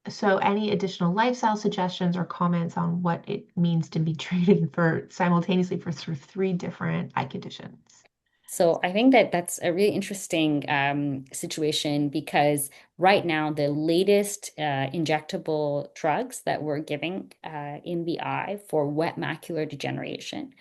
so any additional lifestyle suggestions or comments on what it means to be treated for simultaneously for sort of three different eye conditions? So I think that that's a really interesting situation because right now the latest injectable drugs that we're giving in the eye for wet macular degeneration.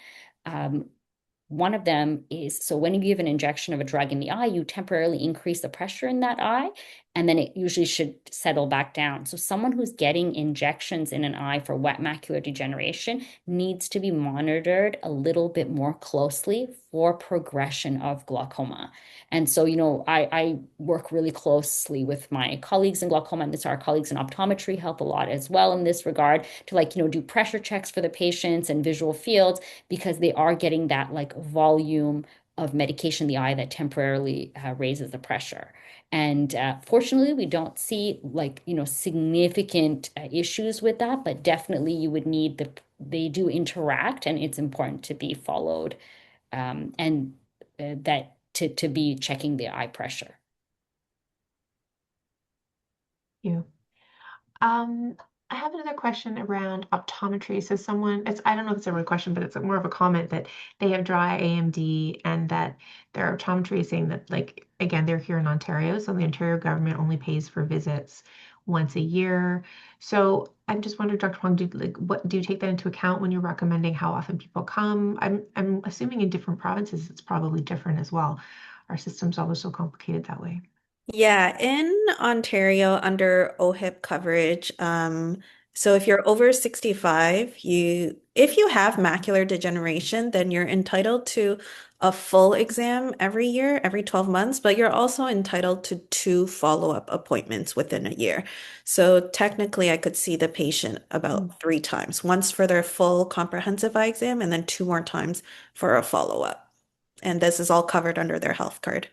One of them is, so when you give an injection of a drug in the eye, you temporarily increase the pressure in that eye. and then it usually should settle back down. So someone who's getting injections in an eye for wet macular degeneration needs to be monitored a little bit more closely for progression of glaucoma. And so, I work really closely with my colleagues in glaucoma, and this our colleagues in optometry help a lot as well in this regard to do pressure checks for the patients and visual fields, because they are getting that volume of medication in the eye that temporarily raises the pressure. And fortunately, we don't see significant issues with that, but definitely you would need they do interact, and it's important to be followed, and that to be checking the eye pressure. You. Um, I have another question around optometry. So I don't know if it's a real question, but it's more of a comment that they have dry AMD and that their optometry is saying that, again, they're here in Ontario, so the Ontario government only pays for visits once a year. So I'm just wondering, Dr. Huang, what do you take that into account when you're recommending how often people come? I'm assuming in different provinces it's probably different as well. Our system's always so complicated that way. Yeah, in Ontario under OHIP coverage, so if you're over 65, if you have macular degeneration, then you're entitled to a full exam every year, every 12 months, but you're also entitled to two follow-up appointments within a year. So technically, I could see the patient Mm. about three times, once for their full comprehensive eye exam, and then two more times for a follow-up. And this is all covered under their health card.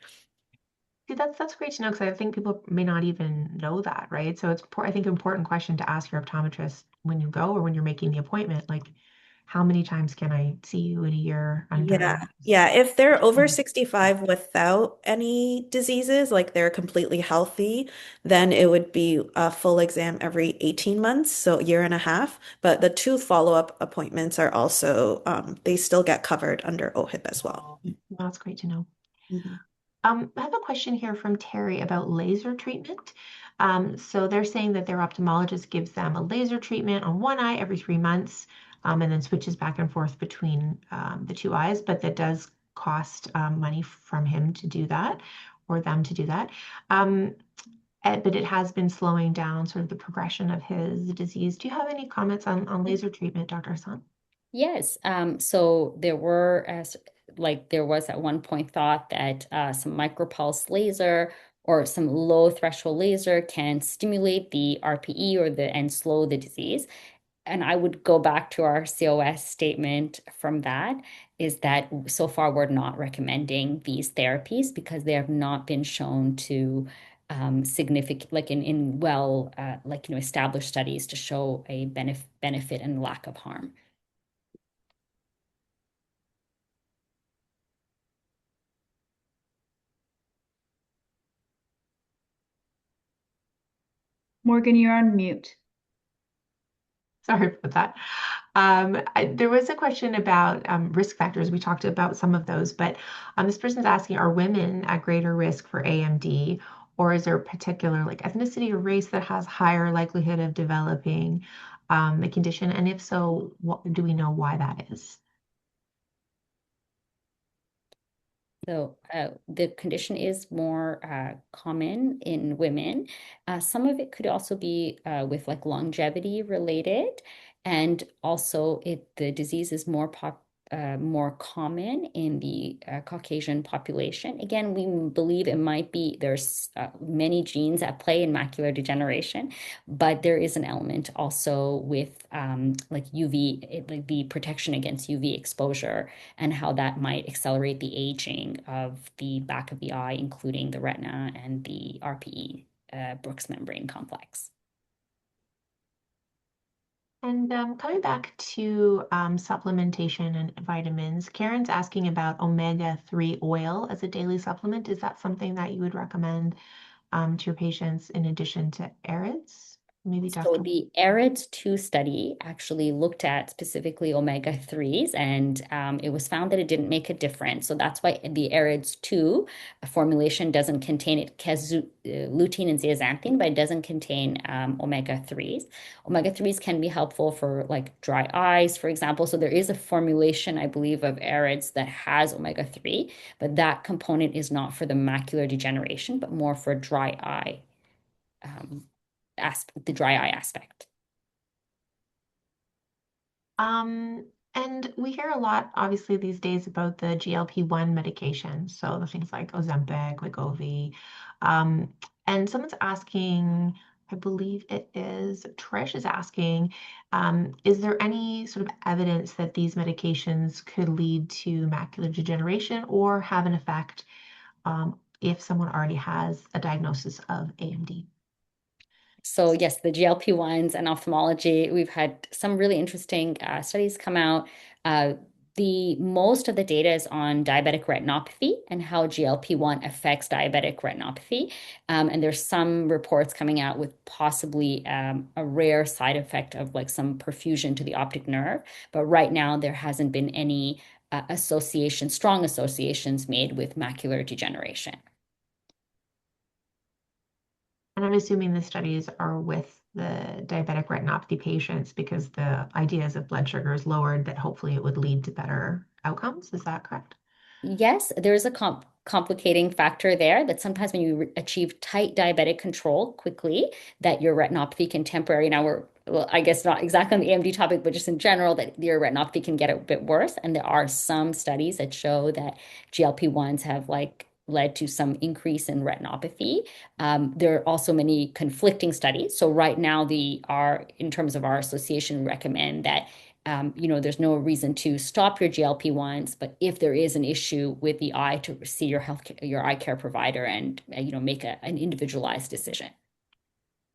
See, that's great to know, because I think people may not even know that, right? So I think important question to ask your optometrist when you go or when you're making the appointment, like how many times can I see you in a year Yeah. under Yeah. If they're over um, 65 without any diseases, like they're completely healthy, then it would be a full exam every 18 months, so a year and a half. But the two follow-up appointments are also, they still get covered under OHIP as well. that's great to know. Mhm. I have a question here from Terry about laser treatment. So they're saying that their ophthalmologist gives them a laser treatment on one eye every 3 months, and then switches back and forth between the two eyes, but that does cost money from him to do that, or them to do that. Um, but it has been slowing down sort of the progression of his disease. Do you have any comments on laser treatment, Dr. Hassan? Yes. So there was at one point thought that some micropulse laser or some low threshold laser can stimulate the RPE and slow the disease. And I would go back to our COS statement from that, is that so far we're not recommending these therapies because they have not been shown to significant, like in well, established studies to show a benefit and lack of harm. Morgan, you're on mute. Sorry about that. There was a question about risk factors. We talked about some of those, but this person's asking, are women at greater risk for AMD, or is there a particular ethnicity or race that has higher likelihood of developing the condition? And if so, do we know why that is? So the condition is more common in women. Some of it could also be with longevity related, and also the disease is more common in the Caucasian population. Again, we believe it might be there's many genes at play in macular degeneration, but there is an element also with UV, like the protection against UV exposure, and how that might accelerate the aging of the back of the eye, including the retina and the RPE, Brooks membrane complex. And coming back to supplementation and vitamins, Karen's asking about omega-3 oil as a daily supplement. Is that something that you would recommend to your patients in addition to AREDS? Maybe So Dr. the AREDS 2 study actually looked at specifically omega-3s, and it was found that it didn't make a difference. So that's why the AREDS 2 formulation doesn't contain it has lutein and zeaxanthin, but it doesn't contain omega-3s. Omega-3s can be helpful for dry eyes, for example. So there is a formulation, I believe, of AREDS that has omega-3, but that component is not for the macular degeneration, but more for dry eye the dry eye aspect. And we hear a lot, obviously, these days about the GLP-1 medication. So the things like Ozempic, Wegovy. Um, and someone's asking, I believe it is Trish is asking, is there any sort of evidence that these medications could lead to macular degeneration or have an effect if someone already has a diagnosis of AMD? So yes, the GLP-1s and ophthalmology, we've had some really interesting studies come out. The most of the data is on diabetic retinopathy and how GLP-1 affects diabetic retinopathy. And there's some reports coming out with possibly a rare side effect of like some perfusion to the optic nerve. But right now, there hasn't been any strong associations made with macular degeneration. And I'm assuming the studies are with the diabetic retinopathy patients because the idea is if blood sugar is lowered, that hopefully it would lead to better outcomes. Is that correct? Yes, there's a complicating factor there that sometimes when you achieve tight diabetic control quickly, that your retinopathy can temporarily. Now well, I guess not exactly on the AMD topic, but just in general, that your retinopathy can get a bit worse. And there are some studies that show that GLP-1s have like led to some increase in retinopathy. There are also many conflicting studies. So right now, in terms of our association, recommend that there's no reason to stop your GLP-1s, but if there is an issue with the eye, to see your eye care provider and make an individualized decision.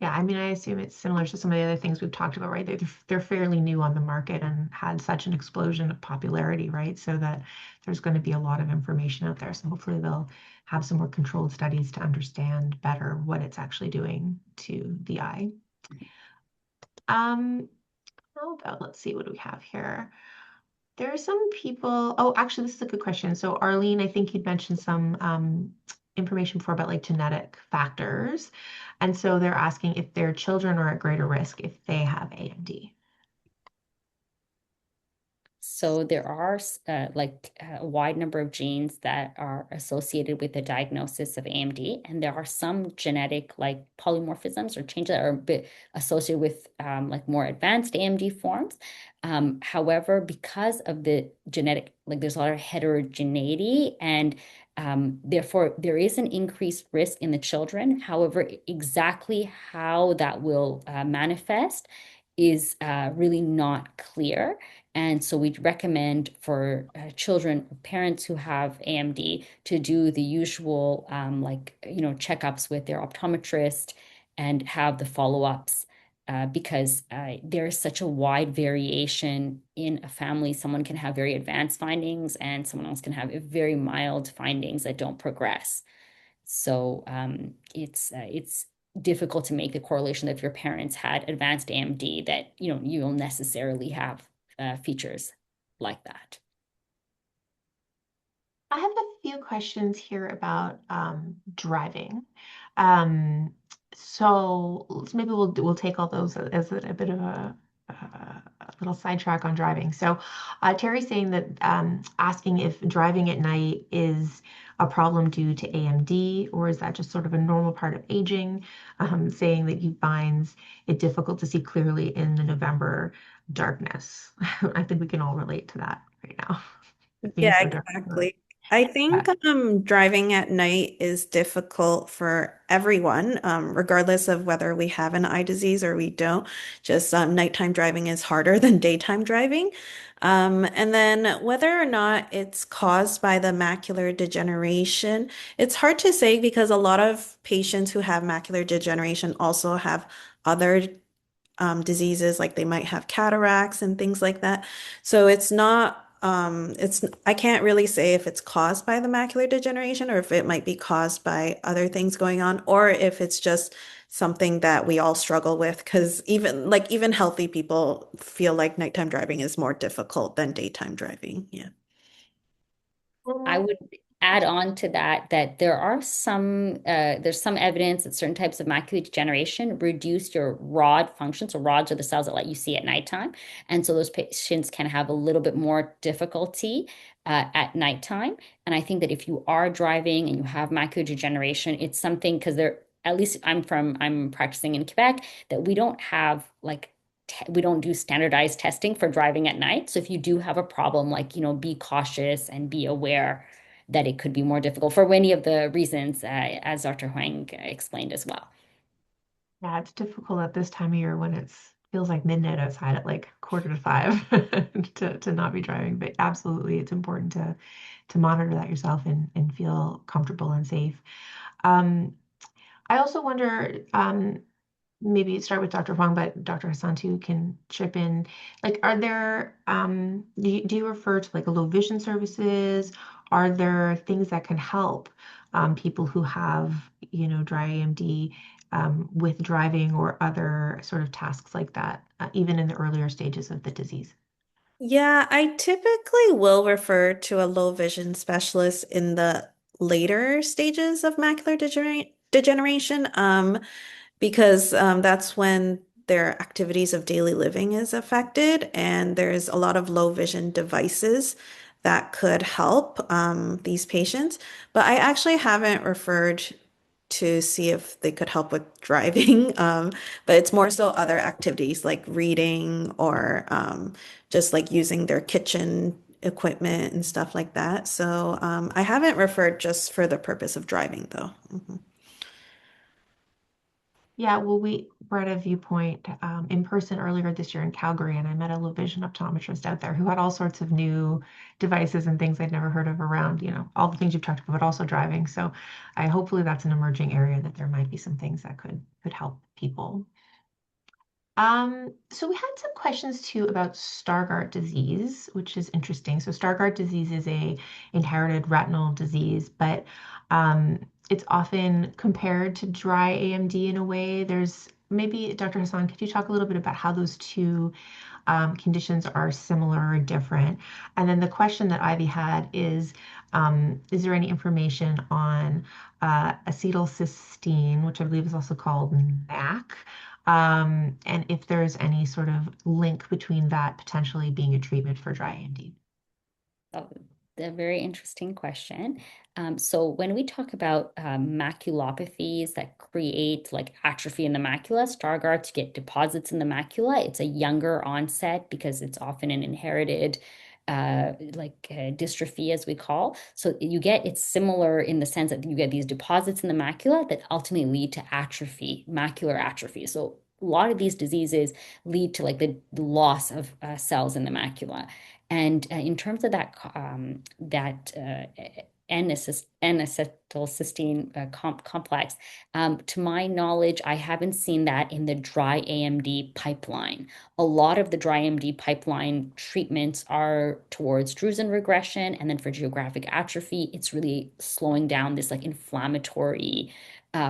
Yeah, I mean, I assume it's similar to some of the other things we've talked about, right? They're fairly new on the market and had such an explosion of popularity, right? So that there's going to be a lot of information out there. So hopefully they'll have some more controlled studies to understand better what it's actually doing to the eye. How about, let's see, what do we have here? There are some people, oh, actually, this is a good question. So Arlene, I think you'd mentioned some information before about like genetic factors. And so they're asking if their children are at greater risk if they have AMD. So there are like a wide number of genes that are associated with the diagnosis of AMD, and there are some genetic like polymorphisms or changes that are a bit associated with like more advanced AMD forms. However, because of the genetic, like there's a lot of heterogeneity, and therefore there is an increased risk in the children. However, exactly how that will manifest is really not clear. And so we recommend for children, parents who have AMD to do the usual, checkups with their optometrist and have the follow-ups because there is such a wide variation in a family. Someone can have very advanced findings and someone else can have very mild findings that don't progress. So it's difficult to make the correlation that if your parents had advanced AMD that you'll necessarily have features like that. I have a few questions here about driving. Um, so maybe we'll take all those as a bit of a little sidetrack on driving. So Terry's saying that asking if driving at night is a problem due to AMD, or is that just sort of a normal part of aging? Saying that he finds it difficult to see clearly in the November darkness. I think we can all relate to that right now. It being Yeah, so dark. exactly. I think driving at night is difficult for everyone, regardless of whether we have an eye disease or we don't. Just nighttime driving is harder than daytime driving. And then whether or not it's caused by the macular degeneration, it's hard to say because a lot of patients who have macular degeneration also have other diseases, like they might have cataracts and things like that. So it's not, I can't really say if it's caused by the macular degeneration or if it might be caused by other things going on, or if it's just something that we all struggle with. Because even healthy people feel like nighttime driving is more difficult than daytime driving. Yeah. I would add on to that there's some evidence that certain types of macular degeneration reduce your rod function. So rods are the cells that let you see at nighttime. And so those patients can have a little bit more difficulty at nighttime. And I think that if you are driving and you have macular degeneration, it's something because at least I'm practicing in Quebec, that we don't have like we don't do standardized testing for driving at night. So if you do have a problem, like, be cautious and be aware that it could be more difficult for many of the reasons, as Dr. Huang explained as well. Yeah, it's difficult at this time of year when it's feels like midnight outside at like 4:45 to not be driving. But absolutely, it's important to monitor that yourself and feel comfortable and safe. Um, I also wonder, maybe start with Dr. Huang, but Dr. Hassan too can chip in. Like, are there, do you refer to like low vision services? Are there things that can help people who have, dry AMD with driving or other sort of tasks like that, even in the earlier stages of the disease? Yeah, I typically will refer to a low vision specialist in the later stages of degeneration, because that's when their activities of daily living is affected, and there's a lot of low vision devices that could help these patients. But I actually haven't referred to see if they could help with driving, but it's more so other activities like reading or just like using their kitchen equipment and stuff like that. So I haven't referred just for the purpose of driving, though. Yeah, well, we were at a viewpoint in person earlier this year in Calgary, and I met a low vision optometrist out there who had all sorts of new devices and things I'd never heard of around, all the things you've talked about, but also driving. So I hopefully that's an emerging area that there might be some things that could help people. So we had some questions too about Stargardt disease, which is interesting. So Stargardt disease is a inherited retinal disease, but it's often compared to dry AMD in a way. There's maybe, Dr. Hassan, could you talk a little bit about how those two conditions are similar or different? And then the question that Ivy had is there any information on acetylcysteine, which I believe is also called MAC? And if there's any sort of link between that potentially being a treatment for dry AMD. Oh, a very interesting question. So when we talk about maculopathies that create like atrophy in the macula, Stargardt's get deposits in the macula. It's a younger onset because it's often an inherited dystrophy, as we call. So it's similar in the sense that you get these deposits in the macula that ultimately lead to atrophy, macular atrophy. So a lot of these diseases lead to like the loss of cells in the macula. And in terms of N-acetylcysteine complex, to my knowledge, I haven't seen that in the dry AMD pipeline. A lot of the dry AMD pipeline treatments are towards drusen regression, and then for geographic atrophy, it's really slowing down this like inflammatory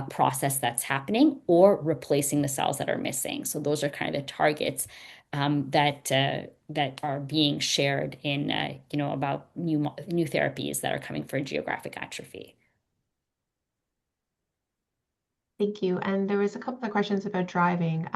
process that's happening or replacing the cells that are missing. So those are kind of the targets that are being shared in about new therapies that are coming for geographic atrophy. Thank you. And there was a couple of questions about driving.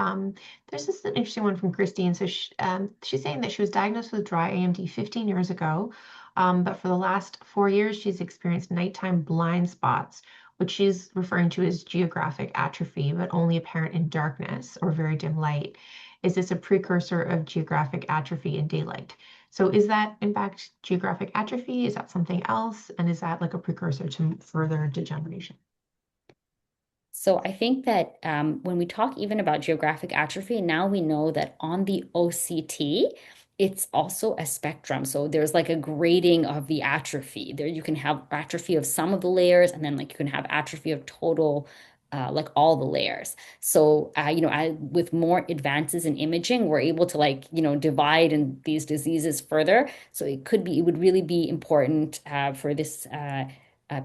There's this an interesting one from Christine. So she's saying that she was diagnosed with dry AMD 15 years ago, but for the last 4 years, she's experienced nighttime blind spots, which she's referring to as geographic atrophy, but only apparent in darkness or very dim light. Is this a precursor of geographic atrophy in daylight? So is that in fact geographic atrophy? Is that something else? And is that like a precursor to further degeneration? So I think that when we talk even about geographic atrophy, now we know that on the OCT, it's also a spectrum. So there's like a grading of the atrophy. There you can have atrophy of some of the layers, and then like you can have atrophy of total, like all the layers. So with more advances in imaging, we're able to divide in these diseases further. So it would really be important for this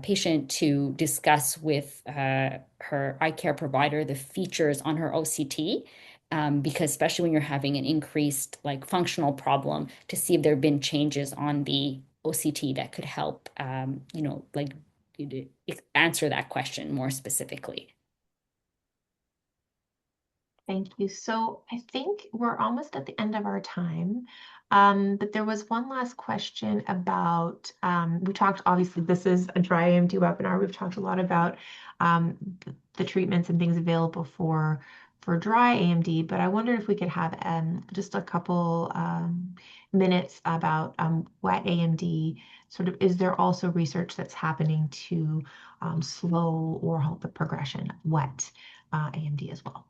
patient to discuss with her eye care provider the features on her OCT, because especially when you're having an increased like functional problem, to see if there have been changes on the OCT that could help, answer that question more specifically. Thank you. So I think we're almost at the end of our time. But there was one last question about, we talked, obviously, this is a dry AMD webinar. We've talked a lot about the treatments and things available for dry AMD, but I wonder if we could have just a couple minutes about wet AMD. Sort of, is there also research that's happening to slow or halt the progression of wet AMD as well?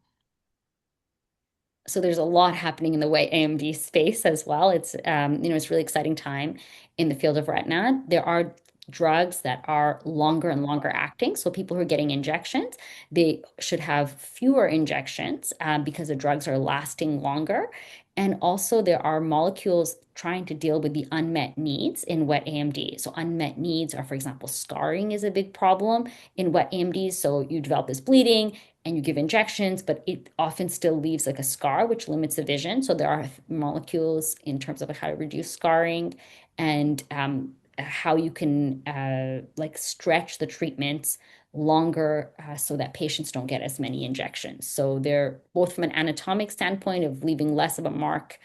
So there's a lot happening in the wet AMD space as well. It's it's a really exciting time in the field of retina. There are drugs that are longer and longer acting. So people who are getting injections, they should have fewer injections because the drugs are lasting longer. And also there are molecules trying to deal with the unmet needs in wet AMD. So unmet needs are, for example, scarring is a big problem in wet AMD. So you develop this bleeding and you give injections, but it often still leaves like a scar, which limits the vision. So there are molecules in terms of how to reduce scarring and how you can like stretch the treatments longer so that patients don't get as many injections. So they're both from an anatomic standpoint of leaving less of a mark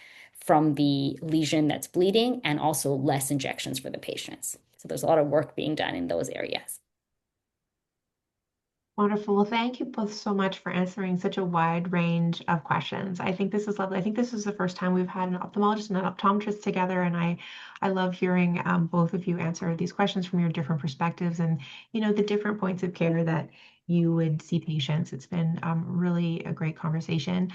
from the lesion that's bleeding and also less injections for the patients. So there's a lot of work being done in those areas. Wonderful. Well, thank you both so much for answering such a wide range of questions. I think this is lovely. I think this is the first time we've had an ophthalmologist and an optometrist together, and I love hearing both of you answer these questions from your different perspectives and the different points of care that you would see patients. It's been really a great conversation.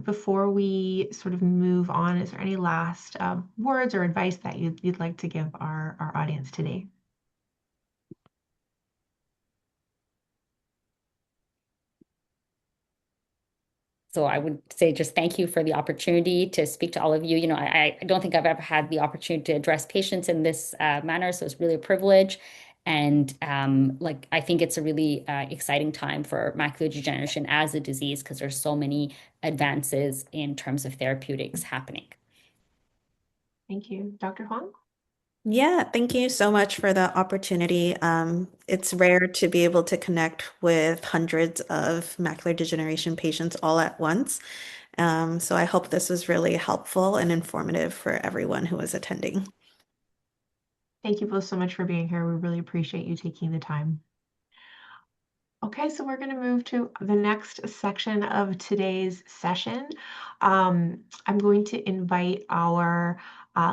Before we sort of move on, is there any last words or advice that you'd like to give our audience today? So I would say just thank you for the opportunity to speak to all of you. I don't think I've ever had the opportunity to address patients in this manner, so it's really a privilege. And like I think it's a really exciting time for macular degeneration as a disease because there's so many advances in terms of therapeutics happening. Thank you. Dr. Huang? Yeah, thank you so much for the opportunity. It's rare to be able to connect with hundreds of macular degeneration patients all at once. So I hope this was really helpful and informative for everyone who was attending. Thank you both so much for being here. We really appreciate you taking the time. Okay, so we're going to move to the next section of today's session. I'm going to invite our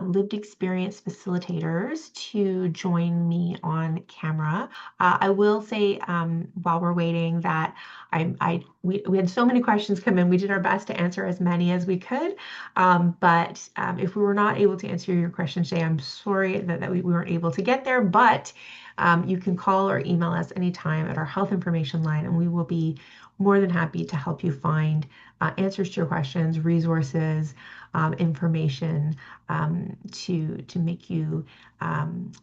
lived experience facilitators to join me on camera. I will say while we're waiting that we had so many questions come in. We did our best to answer as many as we could. But if we were not able to answer your questions today, I'm sorry that we weren't able to get there. But you can call or email us anytime at our health information line, and we will be more than happy to help you find answers to your questions, resources, information to make you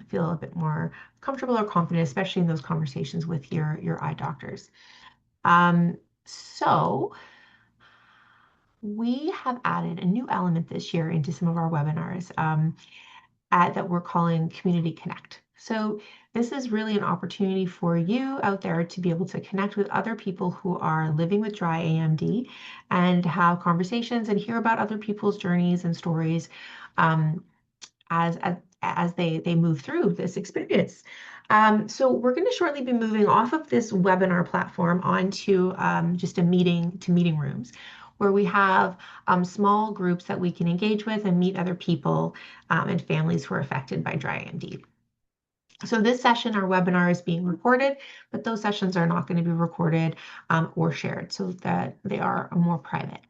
feel a bit more comfortable or confident, especially in those conversations with your eye doctors. So we have added a new element this year into some of our webinars that we're calling Community Connect. So this is really an opportunity for you out there to be able to connect with other people who are living with dry AMD and have conversations and hear about other people's journeys and stories as they move through this experience. So we're going to shortly be moving off of this webinar platform onto just a meeting rooms where we have small groups that we can engage with and meet other people and families who are affected by dry AMD. So this session, our webinar is being recorded, but those sessions are not going to be recorded or shared so that they are more private.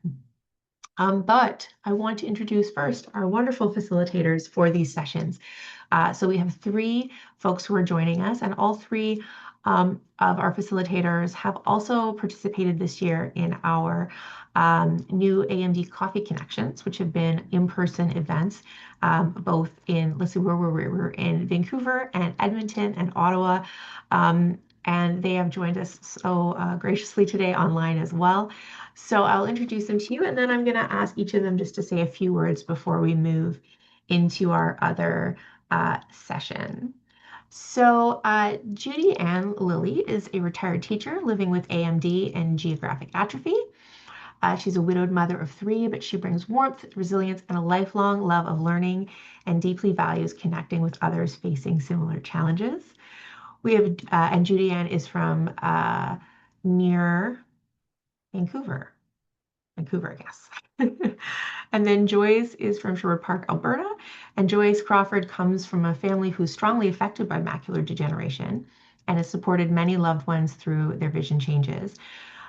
But I want to introduce first our wonderful facilitators for these sessions. So we have three folks who are joining us, and all three of our facilitators have also participated this year in our new AMD Coffee Connections, which have been in-person events, both in, let's see, where were we? We're in Vancouver and Edmonton and Ottawa. And they have joined us so graciously today online as well. So I'll introduce them to you, and then I'm going to ask each of them just to say a few words before we move into our other session. So Judianne Lilley is a retired teacher living with AMD and geographic atrophy. She's a widowed mother of 3, but she brings warmth, resilience, and a lifelong love of learning and deeply values connecting with others facing similar challenges. We have, and Judianne is from near Vancouver, I guess. And then Joyce is from Sherwood Park, Alberta. And Joyce Crawford comes from a family who's strongly affected by macular degeneration and has supported many loved ones through their vision changes.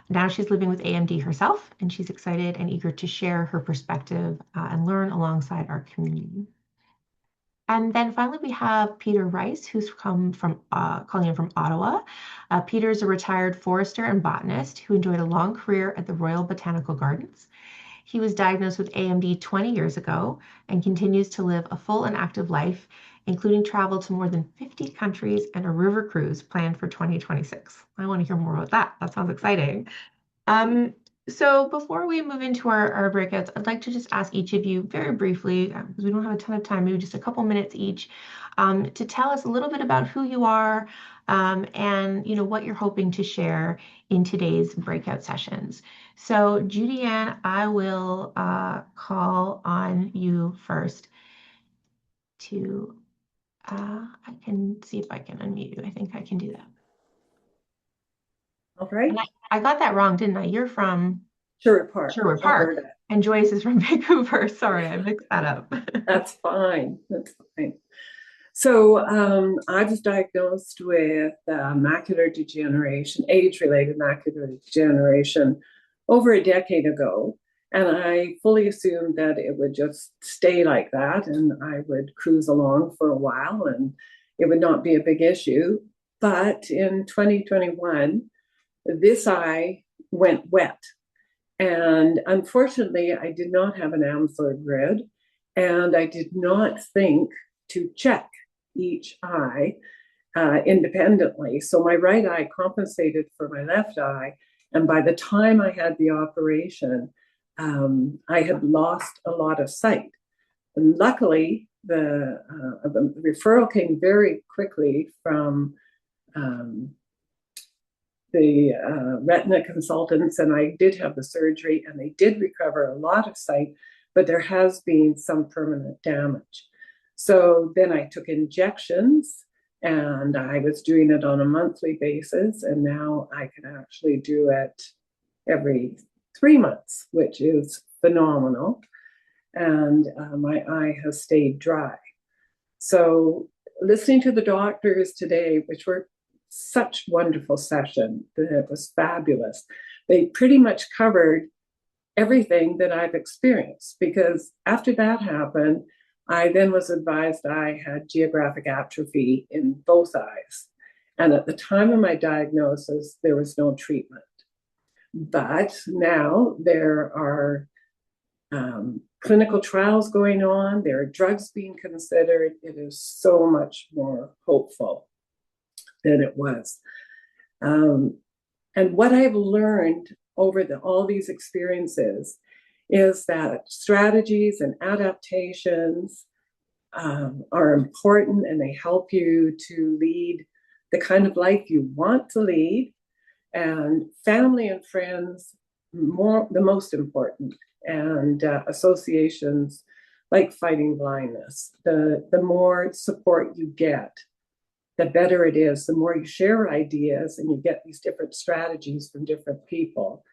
Now she's living with AMD herself, and she's excited and eager to share her perspective and learn alongside our community. And then finally, we have Peter Rice, who's come from calling in from Ottawa. Peter is a retired forester and botanist who enjoyed a long career at the Royal Botanical Gardens. He was diagnosed with AMD 20 years ago and continues to live a full and active life, including travel to more than 50 countries and a river cruise planned for 2026. I want to hear more about that. That sounds exciting. So before we move into our breakouts, I'd like to just ask each of you very briefly, because we don't have a ton of time, maybe just a couple minutes each, to tell us a little bit about who you are and what you're hoping to share in today's breakout sessions. So Judianne, I will call on you first to, I can see if I can unmute you. I think I can do that. All right. And I got that wrong, didn't I? You're from Sherwood Park, Sherwood Park, Alberta. and Joyce is from Vancouver. Sorry, I mixed that up. That's fine. That's fine. So I was diagnosed with macular degeneration, age-related macular degeneration, over a decade ago. And I fully assumed that it would just stay like that and I would cruise along for a while and it would not be a big issue. But in 2021, this eye went wet. And unfortunately, I did not have an Amsler grid, and I did not think to check each eye independently. So my right eye compensated for my left eye. And by the time I had the operation, I had lost a lot of sight. And luckily, the referral came very quickly from the retina consultants, and I did have the surgery and they did recover a lot of sight, but there has been some permanent damage. So then I took injections and I was doing it on a monthly basis, and now I can actually do it every 3 months, which is phenomenal. And my eye has stayed dry. So listening to the doctors today, which were such wonderful session, it was fabulous. They pretty much covered everything that I've experienced, because after that happened, I then was advised I had geographic atrophy in both eyes. And at the time of my diagnosis, there was no treatment. But now there are clinical trials going on, there are drugs being considered. It is so much more hopeful than it was. And what I've learned over all these experiences is that strategies and adaptations are important, and they help you to lead the kind of life you want to lead. And family and friends, the most important, and associations like Fighting Blindness. The more support you get, the better it is. The more you share ideas and you get these different strategies from different people,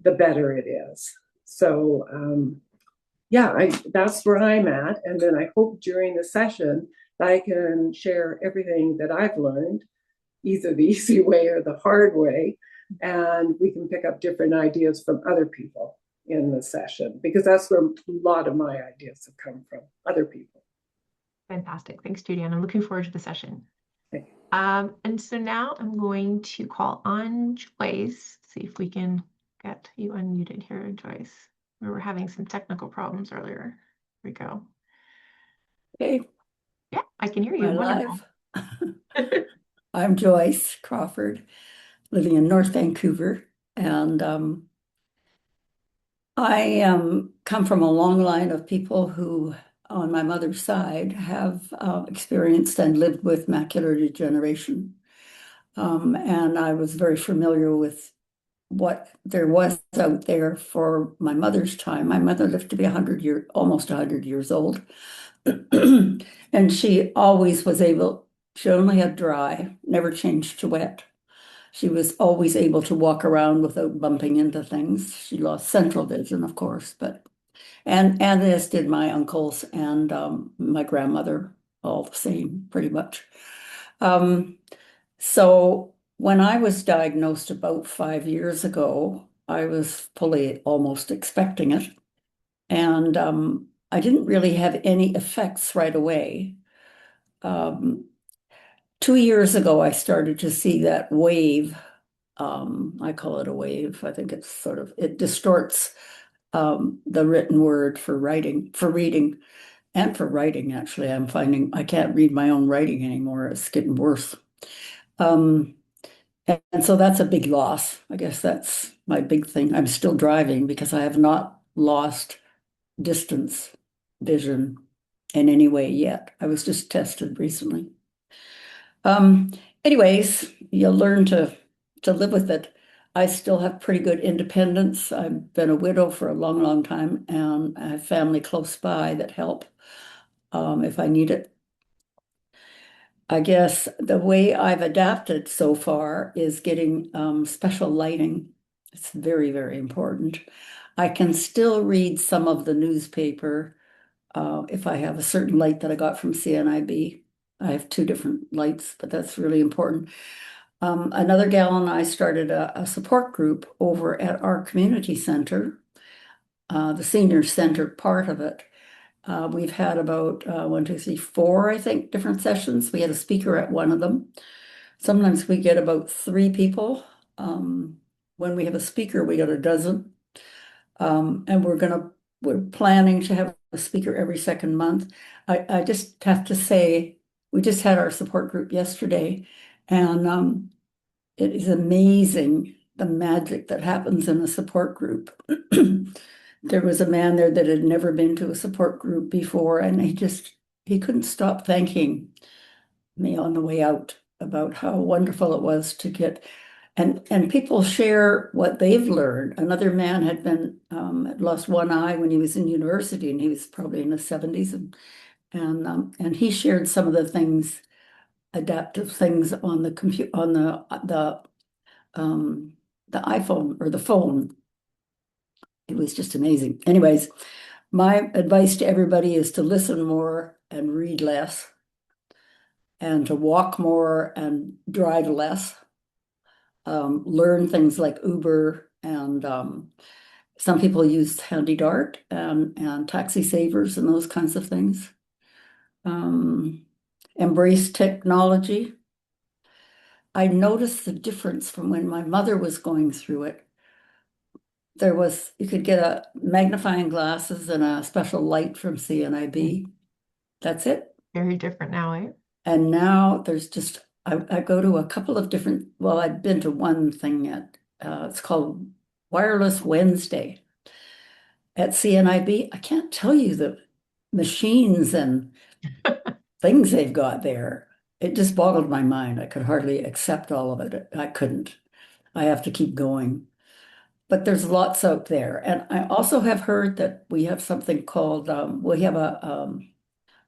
the better it is. So that's where I'm at. And then I hope during the session that I can share everything that I've learned, either the easy way or the hard way, and we can pick up different ideas from other people in the session, because that's where a lot of my ideas have come from, other people. Fantastic. Thanks, Judianne. I'm looking forward to the session. Thank you. And so now I'm going to call on Joyce, see if we can get you unmuted here, Joyce. We were having some technical problems earlier. Here we go. Okay. Yeah, I can hear you. Am I Wonderful. live? I'm Joyce Crawford, living in North Vancouver, and I come from a long line of people who, on my mother's side, have experienced and lived with macular degeneration. And I was very familiar with what there was out there for my mother's time. My mother lived to be almost 100 years old. And she always was able, she only had dry, never changed to wet. She was always able to walk around without bumping into things. She lost central vision, of course, and as did my uncles and my grandmother, all the same, pretty much. So when I was diagnosed about 5 years ago, I was fully almost expecting it. And I didn't really have any effects right away. 2 years ago, I started to see that wave. I call it a wave. I think it's it distorts the written word for reading, and for writing, actually. I'm finding I can't read my own writing anymore. It's getting worse. And so that's a big loss. I guess that's my big thing. I'm still driving because I have not lost distance vision in any way yet. I was just tested recently. Anyways, you'll learn to live with it. I still have pretty good independence. I've been a widow for a long, long time, and I have family close by that help if I need it. I guess the way I've adapted so far is getting special lighting. It's very, very important. I can still read some of the newspaper if I have a certain light that I got from CNIB. I have 2 different lights, but that's really important. Another gal and I started a support group over at our community center, the senior center part of it. We've had about 1, 2, 3, 4, I think, different sessions. We had a speaker at one of them. Sometimes we get about 3 people. When we have a speaker, we got a dozen. And we're planning to have a speaker every second month. I just have to say, we just had our support group yesterday, and it is amazing the magic that happens in a support group. There was a man there that had never been to a support group before, and he couldn't stop thanking me on the way out about how wonderful it was to get, and people share what they've learned. Another man had had lost one eye when he was in university, and he was probably in his 70s, and he shared some of the things, adaptive things on the computer, on the iPhone or the phone. It was just amazing. Anyways, my advice to everybody is to listen more and read less, and to walk more and drive less. Learn things like Uber, and some people use Handy Dart and Taxi Savers and those kinds of things. Embrace technology. I noticed the difference from when my mother was going through it. You could get a magnifying glasses and a special light from CNIB. That's it. Very different now, eh? And now there's just, I go to a couple of different, well, I've been to one thing it's called Wireless Wednesday at CNIB. I can't tell you the machines and things they've got there. It just boggled my mind. I could hardly accept all of it. I couldn't. I have to keep going. But there's lots out there. And I also have heard that we have something called, we have a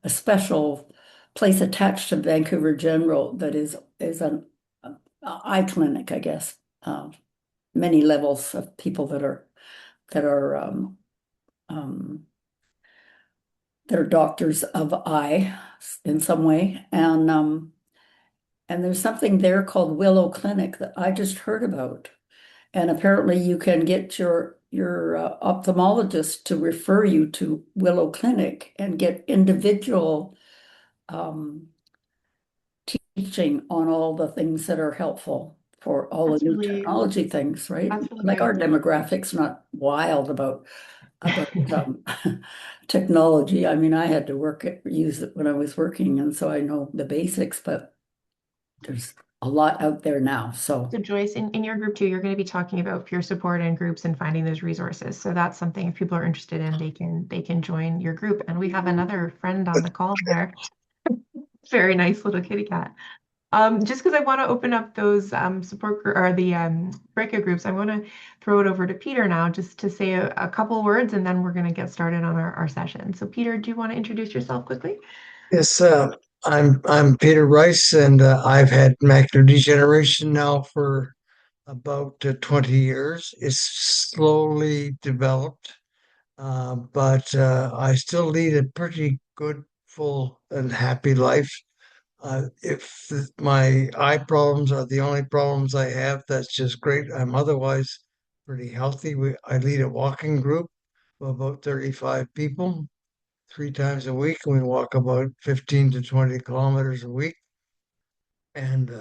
special place attached to Vancouver General that is an eye clinic, I guess. Many levels of people that are doctors of eye in some way. And there's something there called Willow Clinic that I just heard about. And apparently you can get your ophthalmologist to refer you to Willow Clinic and get individual teaching on all the things that are helpful for all That's the new really technology things, right? That's really Like our great. demographic's not wild about technology. I mean, I had to use it when I was working, and so I know the basics, but there's a lot out there now. So So Joyce, in your group too, you're going to be talking about peer support and groups and finding those resources. So that's something if people are interested in, they can join your group. And we have another friend on the call there. Very nice little kitty cat. Just because I want to open up those support or the breakout groups, I want to throw it over to Peter now just to say a couple words, and then we're going to get started on our session. So Peter, do you want to introduce yourself quickly? Yes, I'm Peter Rice, and I've had macular degeneration now for about 20 years. It's slowly developed, but I still lead a pretty good, full, and happy life. If my eye problems are the only problems I have, that's just great. I'm otherwise pretty healthy. I lead a walking group of about 35 people 3 times a week, and we walk about 15 to 20 kilometers a week. And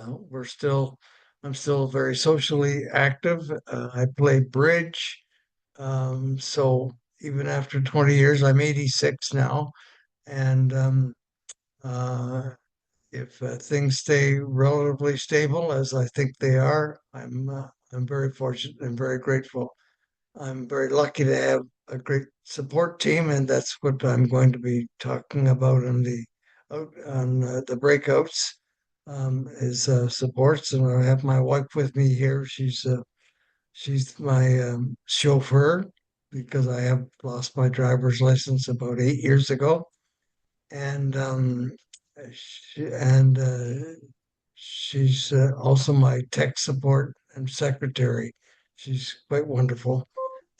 I'm still very socially active. I play bridge. So even after 20 years, I'm 86 now. And uh, if things stay relatively stable, as I think they are, I'm very fortunate and very grateful. I'm very lucky to have a great support team, and that's what I'm going to be talking about on the breakouts. Is supports, and I have my wife with me here. She's my chauffeur because I have lost my driver's license about 8 years ago, and and she's also my tech support and secretary. She's quite wonderful,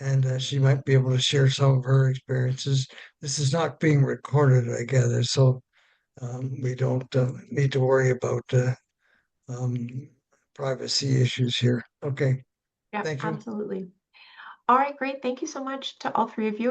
and she might be able to share some of her experiences. This is not being recorded, I gather, so we don't need to worry about um, privacy issues here. Okay, Yeah, thank you. absolutely. All right, great. Thank you so much to all three of you.